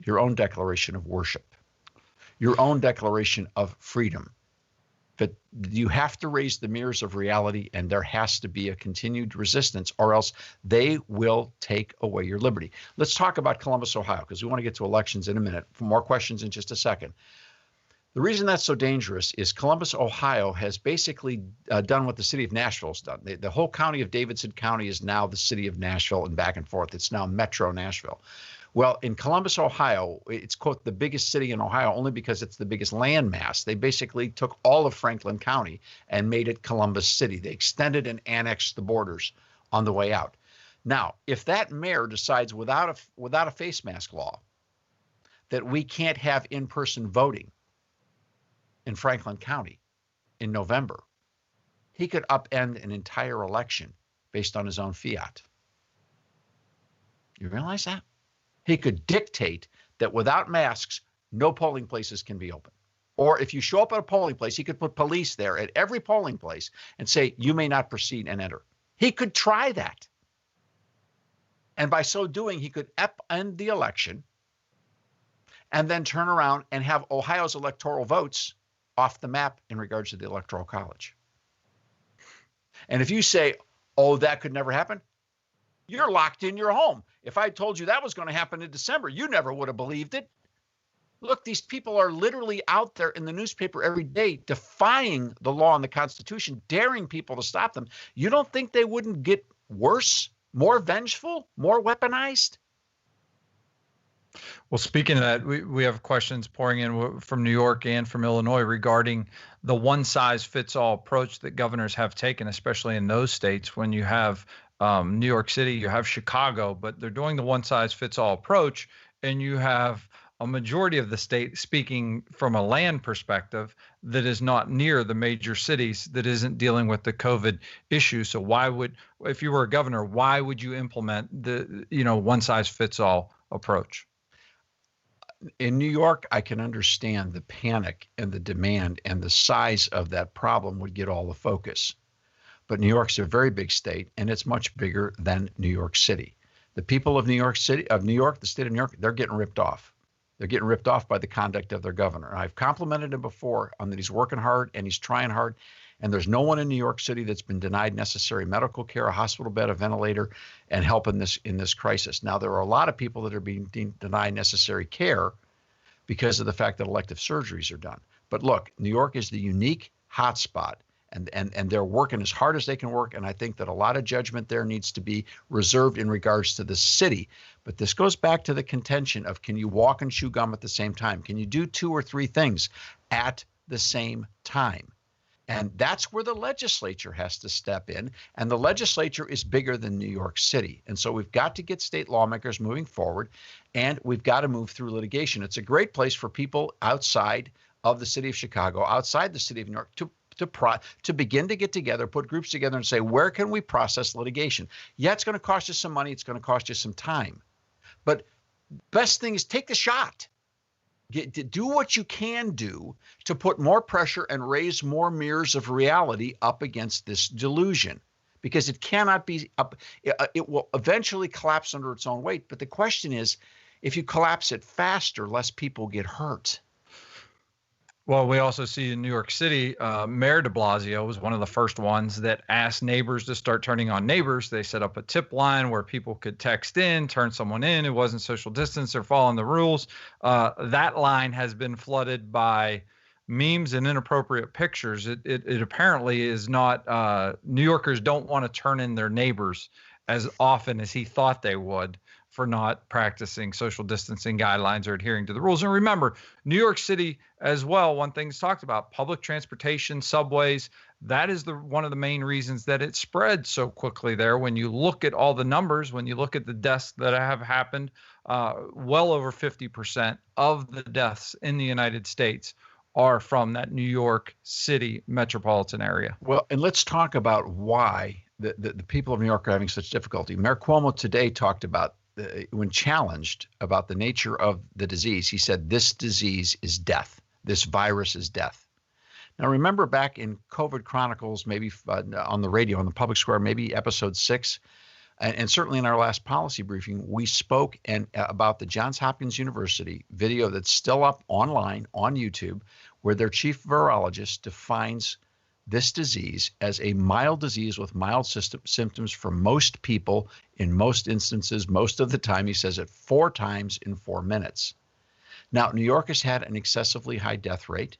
of worship, your own declaration of freedom. But you have to raise the mirrors of reality, and there has to be a continued resistance, or else they will take away your liberty. Let's talk about Columbus, Ohio, because we want to get to elections in a minute. For more questions in just a second. The reason that's so dangerous is Columbus, Ohio has basically done what the city of Nashville has done. The whole county of Davidson County is now the city of Nashville and back and forth. It's now Metro Nashville. Well, in Columbus, Ohio, it's, quote, the biggest city in Ohio only because it's the biggest land mass. They basically took all of Franklin County and made it Columbus City. They extended and annexed the borders on the way out. Now, if that mayor decides without a face mask law that we can't have in-person voting in Franklin County in November, he could upend an entire election based on his own fiat. You realize that? He could dictate that without masks, no polling places can be open. Or if you show up at a polling place, he could put police there at every polling place and say, you may not proceed and enter. He could try that. And by so doing, he could end the election and then turn around and have Ohio's electoral votes off the map in regards to the Electoral College. And if you say, oh, that could never happen, you're locked in your home. If I told you that was going to happen in December, you never would have believed it. Look, these people are literally out there in the newspaper every day defying the law and the Constitution, daring people to stop them. You don't think they wouldn't get worse, more vengeful, more weaponized? Well, speaking of that, we have questions pouring in from New York and from Illinois regarding the one-size-fits-all approach that governors have taken, especially in those states. When you have New York City, you have Chicago, but they're doing the one-size-fits-all approach, and you have a majority of the state speaking from a land perspective that is not near the major cities, that isn't dealing with the COVID issue. So why would, if you were a governor, why would you implement the one-size-fits-all approach? In New York, I can understand the panic and the demand and the size of that problem would get all the focus. But New York's a very big state, and it's much bigger than New York City. The people of New York City, the state of New York, they're getting ripped off. They're getting ripped off by the conduct of their governor. I've complimented him before on that he's working hard and he's trying hard. And there's no one in New York City that's been denied necessary medical care, a hospital bed, a ventilator, and help in this crisis. Now, there are a lot of people that are being denied necessary care because of the fact that elective surgeries are done. But look, New York is the unique hotspot, and they're working as hard as they can work. And I think that a lot of judgment there needs to be reserved in regards to the city. But this goes back to the contention of, can you walk and chew gum at the same time? Can you do two or three things at the same time? And that's where the legislature has to step in. And the legislature is bigger than New York City. And so we've got to get state lawmakers moving forward, and we've got to move through litigation. It's a great place for people outside of the city of Chicago, outside the city of New York, to begin to get together, put groups together and say, where can we process litigation? Yeah, it's going to cost you some money. It's going to cost you some time. But best thing is take the shot. Do what you can do to put more pressure and raise more mirrors of reality up against this delusion, because it cannot be up. It will eventually collapse under its own weight. But the question is, if you collapse it faster, less people get hurt. Well, we also see in New York City, Mayor de Blasio was one of the first ones that asked neighbors to start turning on neighbors. They set up a tip line where people could text in, turn someone in who wasn't social distance or following the rules. That line has been flooded by memes and inappropriate pictures. It apparently is not, New Yorkers don't want to turn in their neighbors as often as he thought they would for not practicing social distancing guidelines or adhering to the rules. And remember, New York City as well, one thing's talked about, public transportation, subways, that is one of the main reasons that it spread so quickly there. When you look at all the numbers, when you look at the deaths that have happened, well over 50% of the deaths in the United States are from that New York City metropolitan area. Well, and let's talk about why the people of New York are having such difficulty. Mayor Cuomo today talked about, when challenged about the nature of the disease, he said, this disease is death. This virus is death. Now, remember back in COVID Chronicles, maybe on the radio, on the public square, maybe episode 6, and certainly in our last policy briefing, we spoke about the Johns Hopkins University video that's still up online on YouTube, where their chief virologist defines this disease as a mild disease with mild symptoms for most people in most instances, most of the time. He says it 4 times in 4 minutes. Now, New York has had an excessively high death rate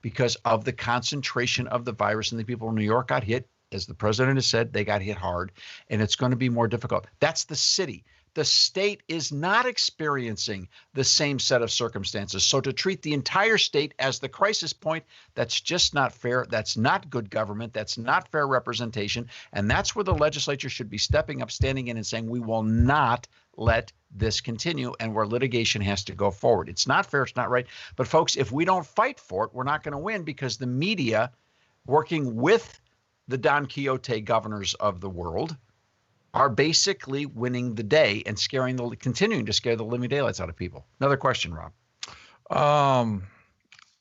because of the concentration of the virus, and the people in New York got hit. As the president has said, they got hit hard, and it's going to be more difficult. That's the city. The state is not experiencing the same set of circumstances. So to treat the entire state as the crisis point, that's just not fair. That's not good government. That's not fair representation. And that's where the legislature should be stepping up, standing in and saying, we will not let this continue, and where litigation has to go forward. It's not fair. It's not right. But folks, if we don't fight for it, we're not going to win, because the media, working with the Don Quixote governors of the world, are basically winning the day and continuing to scare the living daylights out of people. Another question, Rob.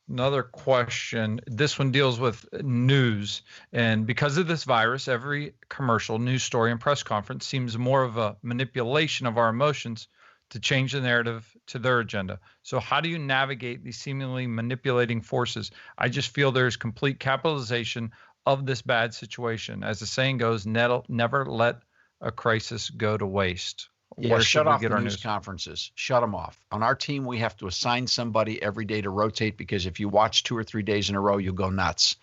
Another question. This one deals with news. And because of this virus, every commercial, news story, and press conference seems more of a manipulation of our emotions to change the narrative to their agenda. So how do you navigate these seemingly manipulating forces? I just feel there's complete capitalization of this bad situation. As the saying goes, never let a crisis go to waste. Yeah, shut off the news conferences. Shut them off. On our team, we have to assign somebody every day to rotate, because if you watch 2 or 3 days in a row, you'll go nuts.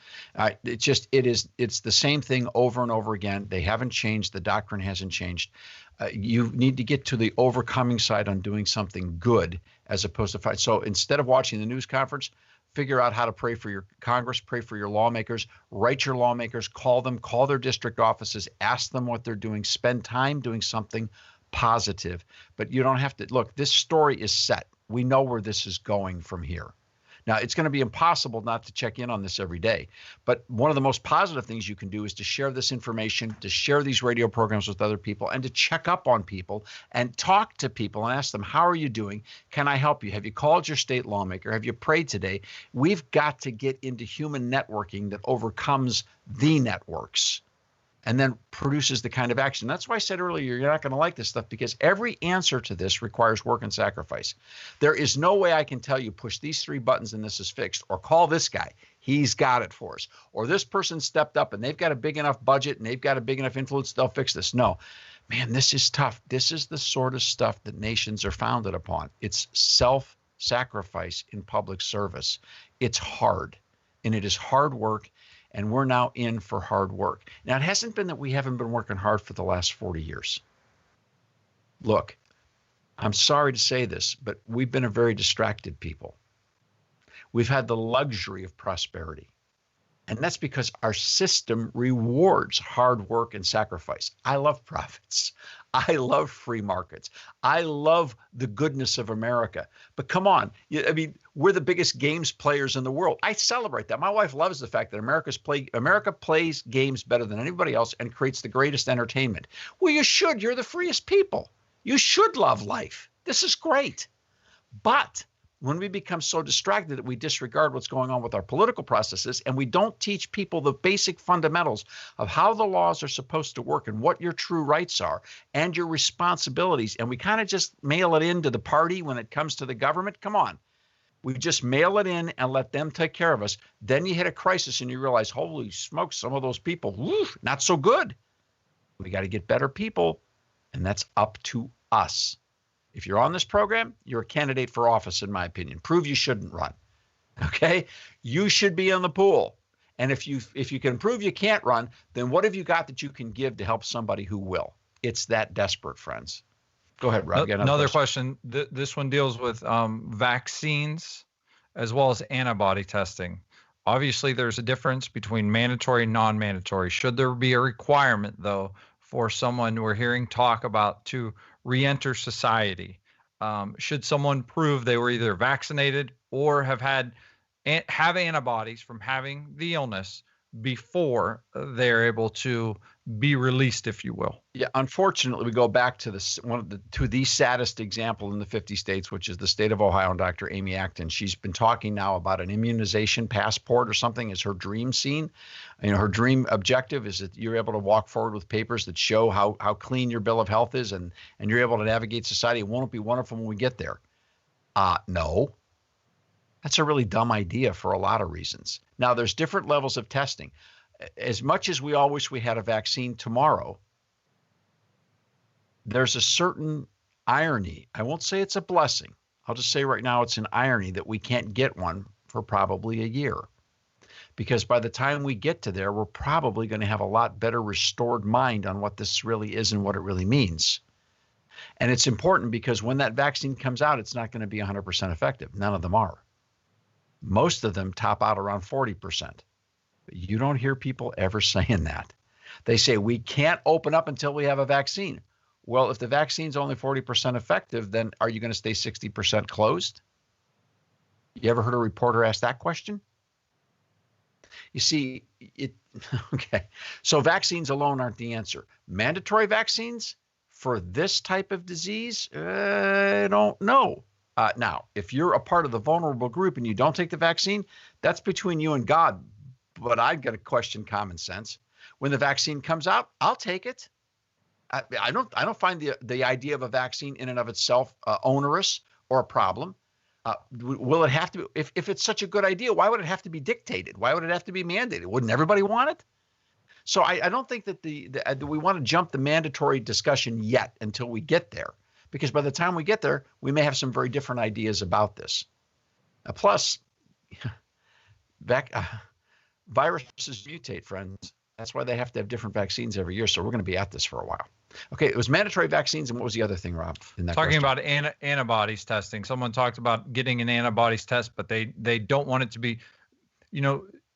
It's the same thing over and over again. They haven't changed. The doctrine hasn't changed. You need to get to the overcoming side on doing something good as opposed to fight. So instead of watching the news conference, figure out how to pray for your Congress, pray for your lawmakers, write your lawmakers, call them, call their district offices, ask them what they're doing, spend time doing something positive. But you don't have to. Look, this story is set. We know where this is going from here. Now, it's going to be impossible not to check in on this every day. But one of the most positive things you can do is to share this information, to share these radio programs with other people, and to check up on people and talk to people and ask them, how are you doing? Can I help you? Have you called your state lawmaker? Have you prayed today? We've got to get into human networking that overcomes the networks and then produces the kind of action. That's why I said earlier, you're not going to like this stuff, because every answer to this requires work and sacrifice. There is no way I can tell you, push these 3 buttons and this is fixed, or call this guy, he's got it for us, or this person stepped up and they've got a big enough budget and they've got a big enough influence, they'll fix this. No, man, this is tough. This is the sort of stuff that nations are founded upon. It's self-sacrifice in public service. It's hard, and it is hard work. And we're now in for hard work. Now, it hasn't been that we haven't been working hard for the last 40 years. Look, I'm sorry to say this, but we've been a very distracted people. We've had the luxury of prosperity. And that's because our system rewards hard work and sacrifice. I love profits. I love free markets. I love the goodness of America. But come on, I mean, we're the biggest games players in the world. I celebrate that. My wife loves the fact that America plays games better than anybody else and creates the greatest entertainment. Well, you should. You're the freest people. You should love life. This is great. But when we become so distracted that we disregard what's going on with our political processes, and we don't teach people the basic fundamentals of how the laws are supposed to work and what your true rights are and your responsibilities, and we kind of just mail it into the party when it comes to the government, come on. We just mail it in and let them take care of us. Then you hit a crisis and you realize, holy smokes, some of those people, not so good. We got to get better people, and that's up to us. If you're on this program, you're a candidate for office, in my opinion. Prove you shouldn't run. Okay? You should be in the pool. And if you can prove you can't run, then what have you got that you can give to help somebody who will? It's that desperate, friends. Go ahead, Rob. Another question. This one deals with vaccines as well as antibody testing. Obviously, there's a difference between mandatory and non-mandatory. Should there be a requirement, though, for someone we're hearing talk about to re-enter society? Should someone prove they were either vaccinated or have antibodies from having the illness before they're able to be released, if you will? Yeah, unfortunately, we go back to the saddest example in the 50 states, which is the state of Ohio, and Dr. Amy Acton. She's been talking now about an immunization passport or something as her dream scene. Her dream objective is that you're able to walk forward with papers that show how clean your bill of health is, and you're able to navigate society. Won't it be wonderful when we get there? No. That's a really dumb idea for a lot of reasons. Now, there's different levels of testing. As much as we all wish we had a vaccine tomorrow, there's a certain irony. I won't say it's a blessing. I'll just say right now it's an irony that we can't get one for probably a year. Because by the time we get to there, we're probably going to have a lot better restored mind on what this really is and what it really means. And it's important because when that vaccine comes out, it's not going to be 100% effective. None of them are. Most of them top out around 40%. But you don't hear people ever saying that. They say we can't open up until we have a vaccine. Well, if the vaccine's only 40% effective, then are you going to stay 60% closed? You ever heard a reporter ask that question? You see, okay. So vaccines alone aren't the answer. Mandatory vaccines for this type of disease, I don't know. Now, if you're a part of the vulnerable group and you don't take the vaccine, that's between you and God. But I've got to question common sense. When the vaccine comes out, I'll take it. I don't find the idea of a vaccine in and of itself onerous or a problem. Will it have to be? If it's such a good idea, why would it have to be dictated? Why would it have to be mandated? Wouldn't everybody want it? So I don't think that we want to jump the mandatory discussion yet until we get there. Because by the time we get there, we may have some very different ideas about this. Plus, viruses mutate, friends. That's why they have to have different vaccines every year. So we're going to be at this for a while. Okay, it was mandatory vaccines. And what was the other thing, Rob? In that Talking question? about antibodies testing. Someone talked about getting an antibodies test, but they don't want it to be,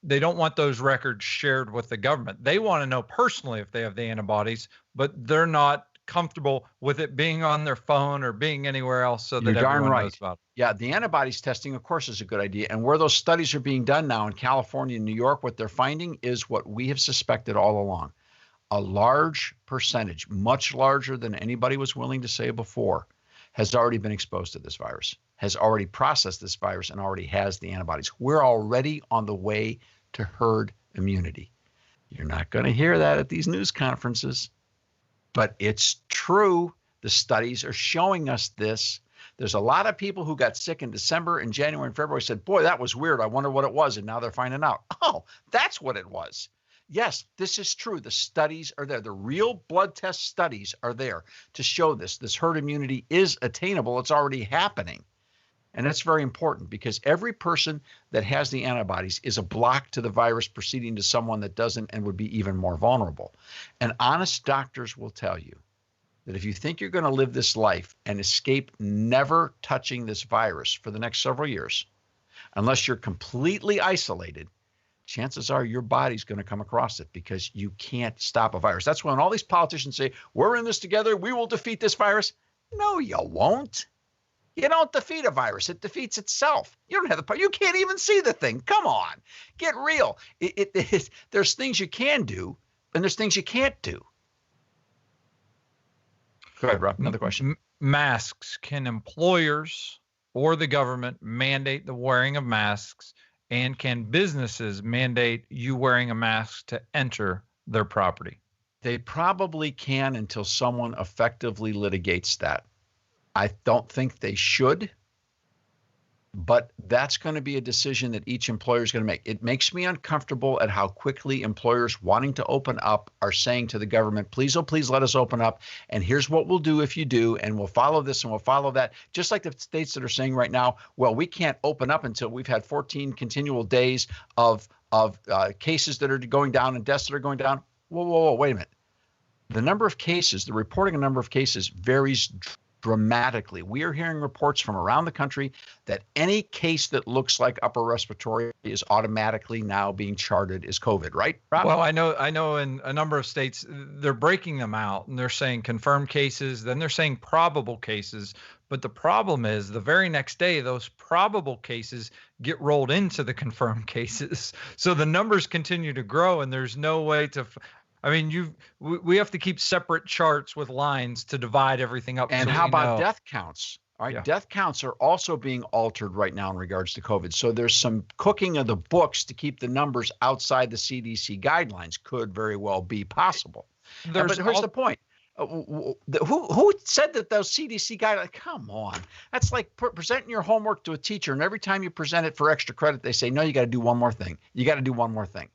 they don't want those records shared with the government. They want to know personally if they have the antibodies, but they're not comfortable with it being on their phone or being anywhere else so that everyone knows about it. Yeah, the antibodies testing, of course, is a good idea. And where those studies are being done now in California and New York, what they're finding is what we have suspected all along. A large percentage, much larger than anybody was willing to say before, has already been exposed to this virus, has already processed this virus, and already has the antibodies. We're already on the way to herd immunity. You're not going to hear that at these news conferences. But it's true. The studies are showing us this. There's a lot of people who got sick in December and January and February said, boy, that was weird. I wonder what it was. And now they're finding out. Oh, that's what it was. Yes, this is true. The studies are there. The real blood test studies are there to show this. This herd immunity is attainable. It's already happening. And that's very important because every person that has the antibodies is a block to the virus proceeding to someone that doesn't and would be even more vulnerable. And honest doctors will tell you that if you think you're going to live this life and escape never touching this virus for the next several years, unless you're completely isolated, chances are your body's going to come across it because you can't stop a virus. That's when all these politicians say, we're in this together, we will defeat this virus. No, you won't. You don't defeat a virus. It defeats itself. You don't have the power. You can't even see the thing. Come on. Get real. There's things you can do, and there's things you can't do. Go ahead, Rob. Another question. Masks. Can employers or the government mandate the wearing of masks? And can businesses mandate you wearing a mask to enter their property? They probably can until someone effectively litigates that. I don't think they should, but that's going to be a decision that each employer is going to make. It makes me uncomfortable at how quickly employers wanting to open up are saying to the government, please, oh, please let us open up. And here's what we'll do if you do. And we'll follow this and we'll follow that. Just like the states that are saying right now, well, we can't open up until we've had 14 continual days of cases that are going down and deaths that are going down. Whoa, wait a minute. The number of cases, the reporting of number of cases varies dramatically. We are hearing reports from around the country that any case that looks like upper respiratory is automatically now being charted as COVID, right, Rob? Well, I know in a number of states, they're breaking them out and they're saying confirmed cases, then they're saying probable cases. But the problem is the very next day, those probable cases get rolled into the confirmed cases. So the numbers continue to grow and there's no way to, I mean, we have to keep separate charts with lines to divide everything up. And so how we about know. death counts? All right, Yeah. death counts are also being altered right now in regards to COVID. So there's some cooking of the books to keep the numbers outside the CDC guidelines. Could very well be possible. But here's the point. Who said that those CDC guidelines? Come on. That's like presenting your homework to a teacher, and every time you present it for extra credit, they say, no, you got to do one more thing. You got to do one more thing.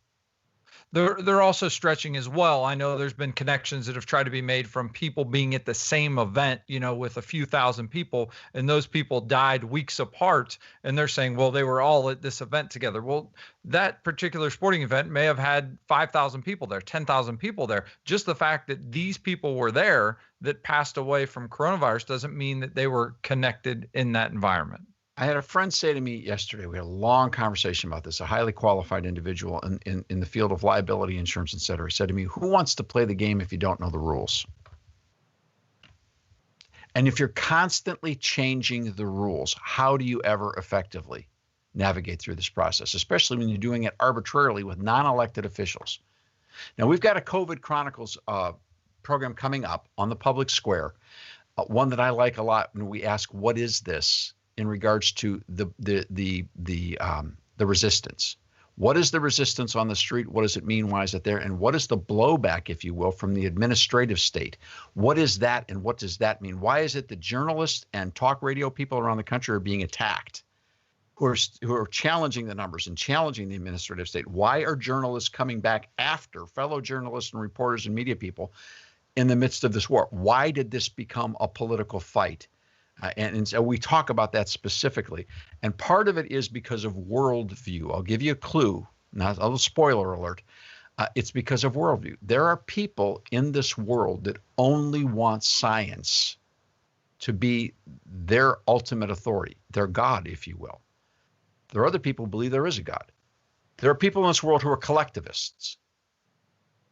They're also stretching as well. I know there's been connections that have tried to be made from people being at the same event, you know, with a few thousand people, and those people died weeks apart. And they're saying, well, they were all at this event together. Well, that particular sporting event may have had 5,000 people there, 10,000 people there. Just the fact that these people were there that passed away from coronavirus doesn't mean that they were connected in that environment. I had a friend say to me yesterday, we had a long conversation about this, a highly qualified individual in the field of liability insurance, et cetera. He said to me, who wants to play the game if you don't know the rules? And if you're constantly changing the rules, how do you ever effectively navigate through this process, especially when you're doing it arbitrarily with non-elected officials? Now, we've got a COVID Chronicles program coming up on the public square, one that I like a lot when we ask, what is this? In regards to the resistance. What is the resistance on the street? What does it mean? Why is it there? And what is the blowback, if you will, from the administrative state? What is that and what does that mean? Why is it that journalists and talk radio people around the country are being attacked, who are challenging the numbers and challenging the administrative state? Why are journalists coming back after fellow journalists and reporters and media people in the midst of this war? Why did this become a political fight? And so we talk about that specifically. And part of it is because of worldview. I'll give you a clue, not a little spoiler alert. It's because of worldview. There are people in this world that only want science to be their ultimate authority, their God, if you will. There are other people who believe there is a God. There are people in this world who are collectivists.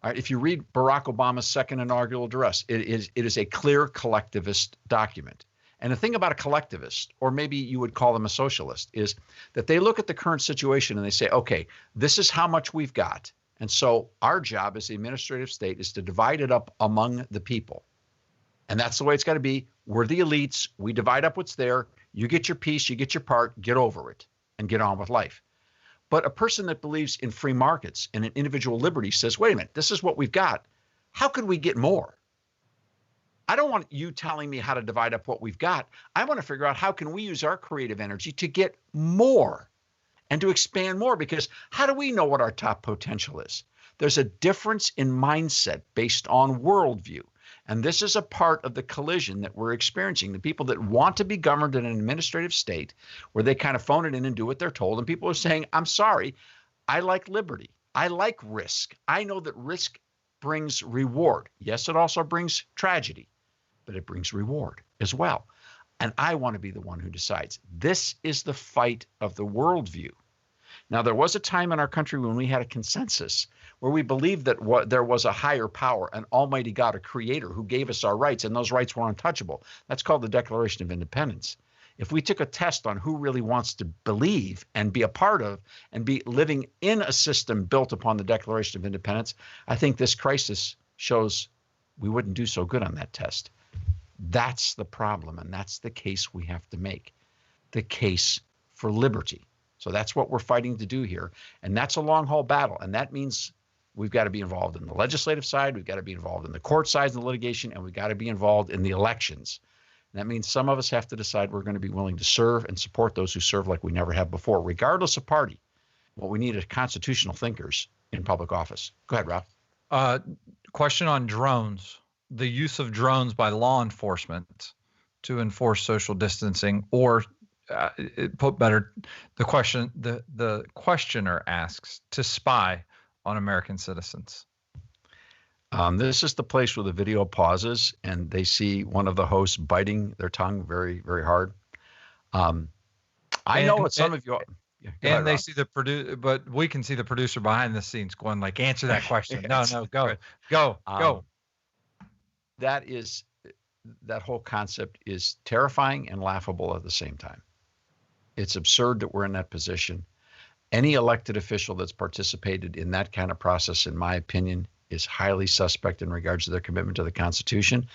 All right, if you read Barack Obama's second inaugural address, it is a clear collectivist document. And the thing about a collectivist, or maybe you would call them a socialist, is that they look at the current situation and they say, okay, this is how much we've got. And so our job as the administrative state is to divide it up among the people. And that's the way it's got to be. We're the elites. We divide up what's there. You get your piece, you get your part, get over it, and get on with life. But a person that believes in free markets and in individual liberty says, wait a minute, this is what we've got. How could we get more? I don't want you telling me how to divide up what we've got. I want to figure out how can we use our creative energy to get more and to expand more, because how do we know what our top potential is? There's a difference in mindset based on worldview. And this is a part of the collision that we're experiencing. The people that want to be governed in an administrative state where they kind of phone it in and do what they're told. And people are saying, I'm sorry, I like liberty. I like risk. I know that risk brings reward. Yes, it also brings tragedy, but it brings reward as well. And I want to be the one who decides. This is the fight of the worldview. Now, there was a time in our country when we had a consensus where we believed that there was a higher power, an almighty God, a creator who gave us our rights, and those rights were untouchable. That's called the Declaration of Independence. If we took a test on who really wants to believe and be a part of and be living in a system built upon the Declaration of Independence, I think this crisis shows we wouldn't do so good on that test. That's the problem, and that's the case we have to make, the case for liberty. So that's what we're fighting to do here, and that's a long-haul battle, and that means we've got to be involved in the legislative side, we've got to be involved in the court sides and the litigation, and we've got to be involved in the elections. And that means some of us have to decide we're going to be willing to serve and support those who serve like we never have before, regardless of party. What we need is constitutional thinkers in public office. Go ahead, Rob. Question on drones. The use of drones by law enforcement to enforce social distancing, or put better, the questioner asks, to spy on American citizens. This is the place where the video pauses and they see one of the hosts biting their tongue very, very hard. I know what some of you. Yeah, go ahead, And they Rob. see the producer, but we can see the producer behind the scenes going like, answer that question. No, Yes, no, go, right. go, go. Um, that is that whole concept is terrifying and laughable at the same time. It's absurd that we're in that position. Any elected official that's participated in that kind of process, in my opinion, is highly suspect in regards to their commitment to the Constitution.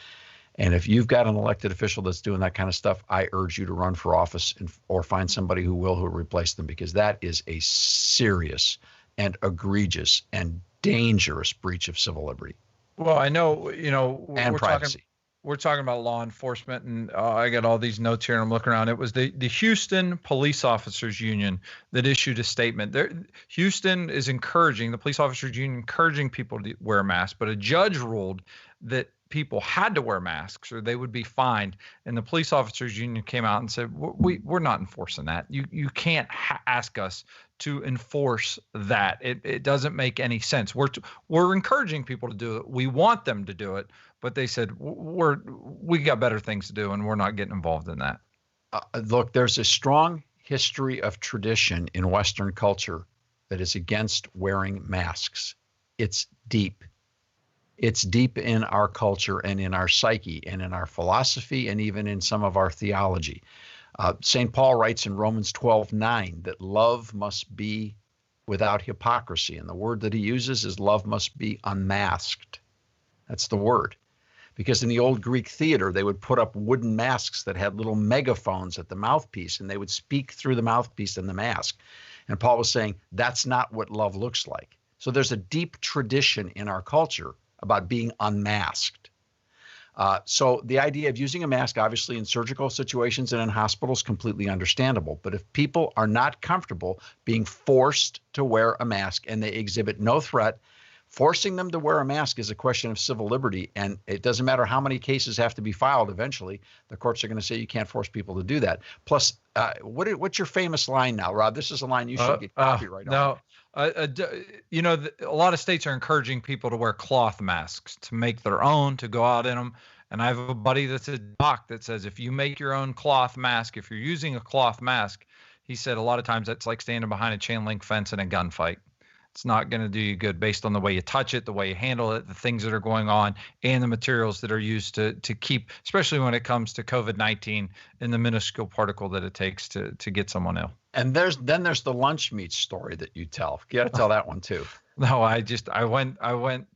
And if you've got an elected official that's doing that kind of stuff, I urge you to run for office or find somebody who will replace them, because that is a serious and egregious and dangerous breach of civil liberty Well, I know, and privacy. we're talking about law enforcement, and I got all these notes here, and I'm looking around. It was the Houston Police Officers Union that issued a statement. Houston is encouraging, the Police Officers Union encouraging people to wear masks, but a judge ruled that people had to wear masks or they would be fined. And the Police Officers Union came out and said, we're not enforcing that. You can't ask us to enforce that. It doesn't make any sense. We're encouraging people to do it. We want them to do it, but they said we got better things to do, and we're not getting involved in that. Look, there's a strong history of tradition in Western culture that is against wearing masks. It's deep. It's deep in our culture and in our psyche and in our philosophy and even in some of our theology. St. Paul writes in Romans 12:9 that love must be without hypocrisy. And the word that he uses is love must be unmasked. That's the word. Because in the old Greek theater, they would put up wooden masks that had little megaphones at the mouthpiece, and they would speak through the mouthpiece in the mask. And Paul was saying that's not what love looks like. So there's a deep tradition in our culture about being unmasked. So the idea of using a mask, obviously in surgical situations and in hospitals, completely understandable. But if people are not comfortable being forced to wear a mask and they exhibit no threat, forcing them to wear a mask is a question of civil liberty. And it doesn't matter how many cases have to be filed eventually. The courts are going to say you can't force people to do that. Plus, what's your famous line now, Rob? This is a line you should get copyright on. No. A lot of states are encouraging people to wear cloth masks, to make their own, to go out in them. And I have a buddy that's a doc that says if you make your own cloth mask, if you're using a cloth mask, he said a lot of times that's like standing behind a chain link fence in a gunfight. It's not going to do you good based on the way you touch it, the way you handle it, the things that are going on, and the materials that are used to keep, especially when it comes to COVID-19 and the minuscule particle that it takes to get someone ill. And there's the lunch meat story that you tell. You got to tell that one too. No, I went.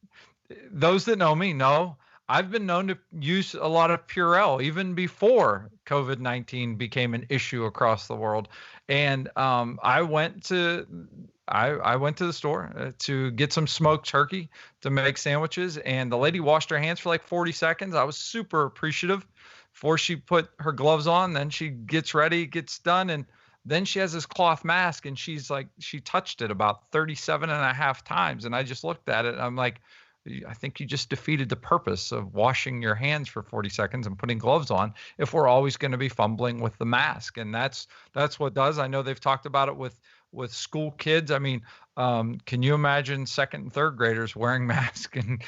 Those that know me know I've been known to use a lot of Purell even before COVID-19 became an issue across the world. And I went to the store to get some smoked turkey to make sandwiches, and the lady washed her hands for like 40 seconds. I was super appreciative before she put her gloves on. Then she gets ready, gets done, and then she has this cloth mask, and she's like, she touched it about 37 and a half times. And I just looked at it and I'm like, I think you just defeated the purpose of washing your hands for 40 seconds and putting gloves on if we're always going to be fumbling with the mask. And that's what does. I know they've talked about it with school kids. I mean, can you imagine second and third graders wearing masks and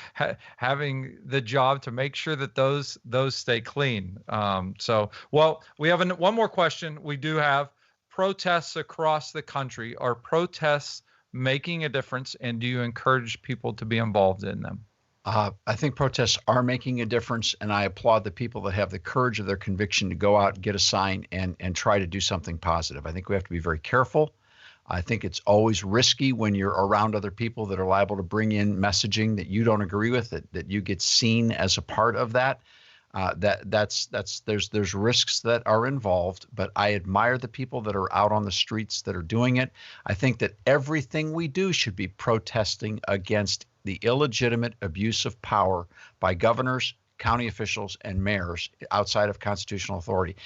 having the job to make sure that those stay clean? Well, we have one more question. We do have protests across the country. Are protests making a difference, and do you encourage people to be involved in them? I think protests are making a difference, and I applaud the people that have the courage of their conviction to go out and get a sign and try to do something positive. I think we have to be very careful. I think it's always risky when you're around other people that are liable to bring in messaging that you don't agree with, that you get seen as a part of that. There's risks that are involved, but I admire the people that are out on the streets that are doing it. I think that everything we do should be protesting against the illegitimate abuse of power by governors, county officials, and mayors outside of constitutional authority.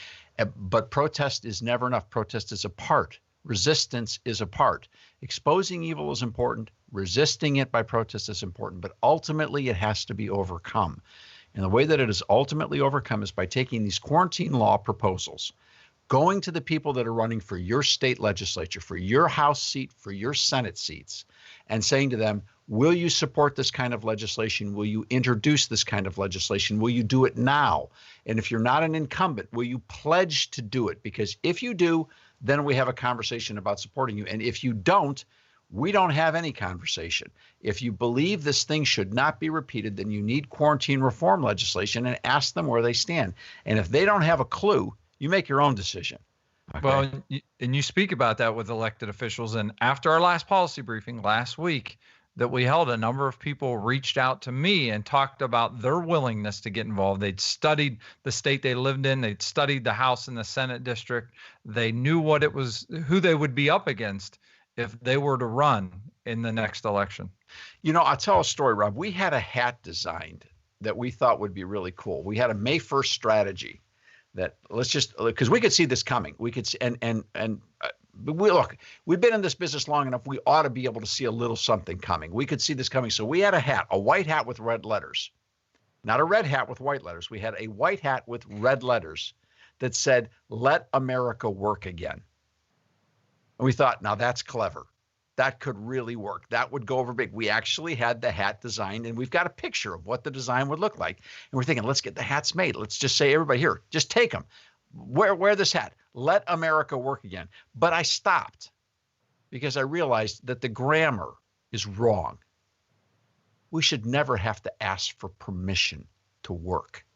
But protest is never enough. Protest is a part. Resistance is a part. Exposing evil is important. Resisting it by protest is important, but ultimately it has to be overcome. And the way that it is ultimately overcome is by taking these quarantine law proposals, going to the people that are running for your state legislature, for your House seat, for your Senate seats, and saying to them, Will you support this kind of legislation? Will you introduce this kind of legislation? Will you do it now? And if you're not an incumbent, will you pledge to do it? Because if you do, then we have a conversation about supporting you. And if you don't, we don't have any conversation. If you believe this thing should not be repeated, then you need quarantine reform legislation, and ask them where they stand. And if they don't have a clue, you make your own decision. Okay? Well, and you speak about that with elected officials. And after our last policy briefing last week that we held, a number of people reached out to me and talked about their willingness to get involved. They'd studied the state they lived in. They'd studied the House and the Senate district. They knew what it was, who they would be up against if they were to run in the next election. You know, I'll tell a story, Rob. We had a hat designed that we thought would be really cool. We had a May 1st strategy that, let's just, because we could see this coming. We could see, look, we've been in this business long enough. We ought to be able to see a little something coming. We could see this coming. So we had a hat, a white hat with red letters, not a red hat with white letters. We had a white hat with red letters that said, "Let America work again." And we thought, now that's clever. That could really work. That would go over big. We actually had the hat designed, and we've got a picture of what the design would look like. And we're thinking, let's get the hats made. Let's just say, everybody here, just take them. Wear this hat. Let America work again. But I stopped because I realized that the grammar is wrong. We should never have to ask for permission to work.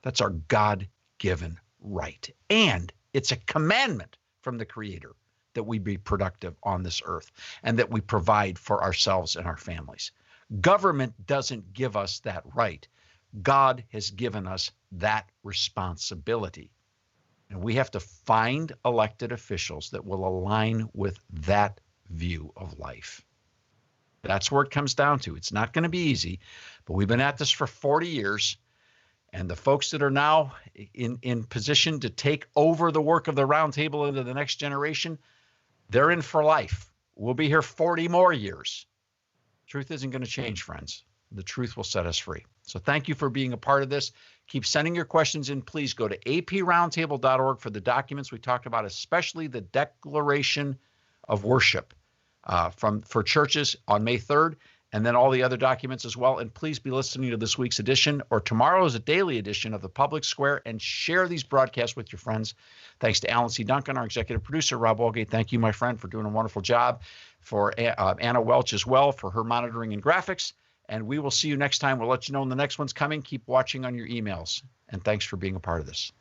That's our God-given right. And it's a commandment from the Creator that we be productive on this earth and that we provide for ourselves and our families. Government doesn't give us that right. God has given us that responsibility. And we have to find elected officials that will align with that view of life. That's where it comes down to. It's not going to be easy, but we've been at this for 40 years. And the folks that are now in position to take over the work of the Roundtable into the next generation, they're in for life. We'll be here 40 more years. Truth isn't going to change, friends. The truth will set us free. So thank you for being a part of this. Keep sending your questions in. Please go to aproundtable.org for the documents we talked about, especially the Declaration of Worship for churches on May 3rd, and then all the other documents as well. And please be listening to this week's edition or tomorrow's a daily edition of the Public Square, and share these broadcasts with your friends. Thanks to Alan C. Duncan, our executive producer. Rob Walgate, thank you, my friend, for doing a wonderful job. For Anna Welch as well for her monitoring and graphics. And we will see you next time. We'll let you know when the next one's coming. Keep watching on your emails. And thanks for being a part of this.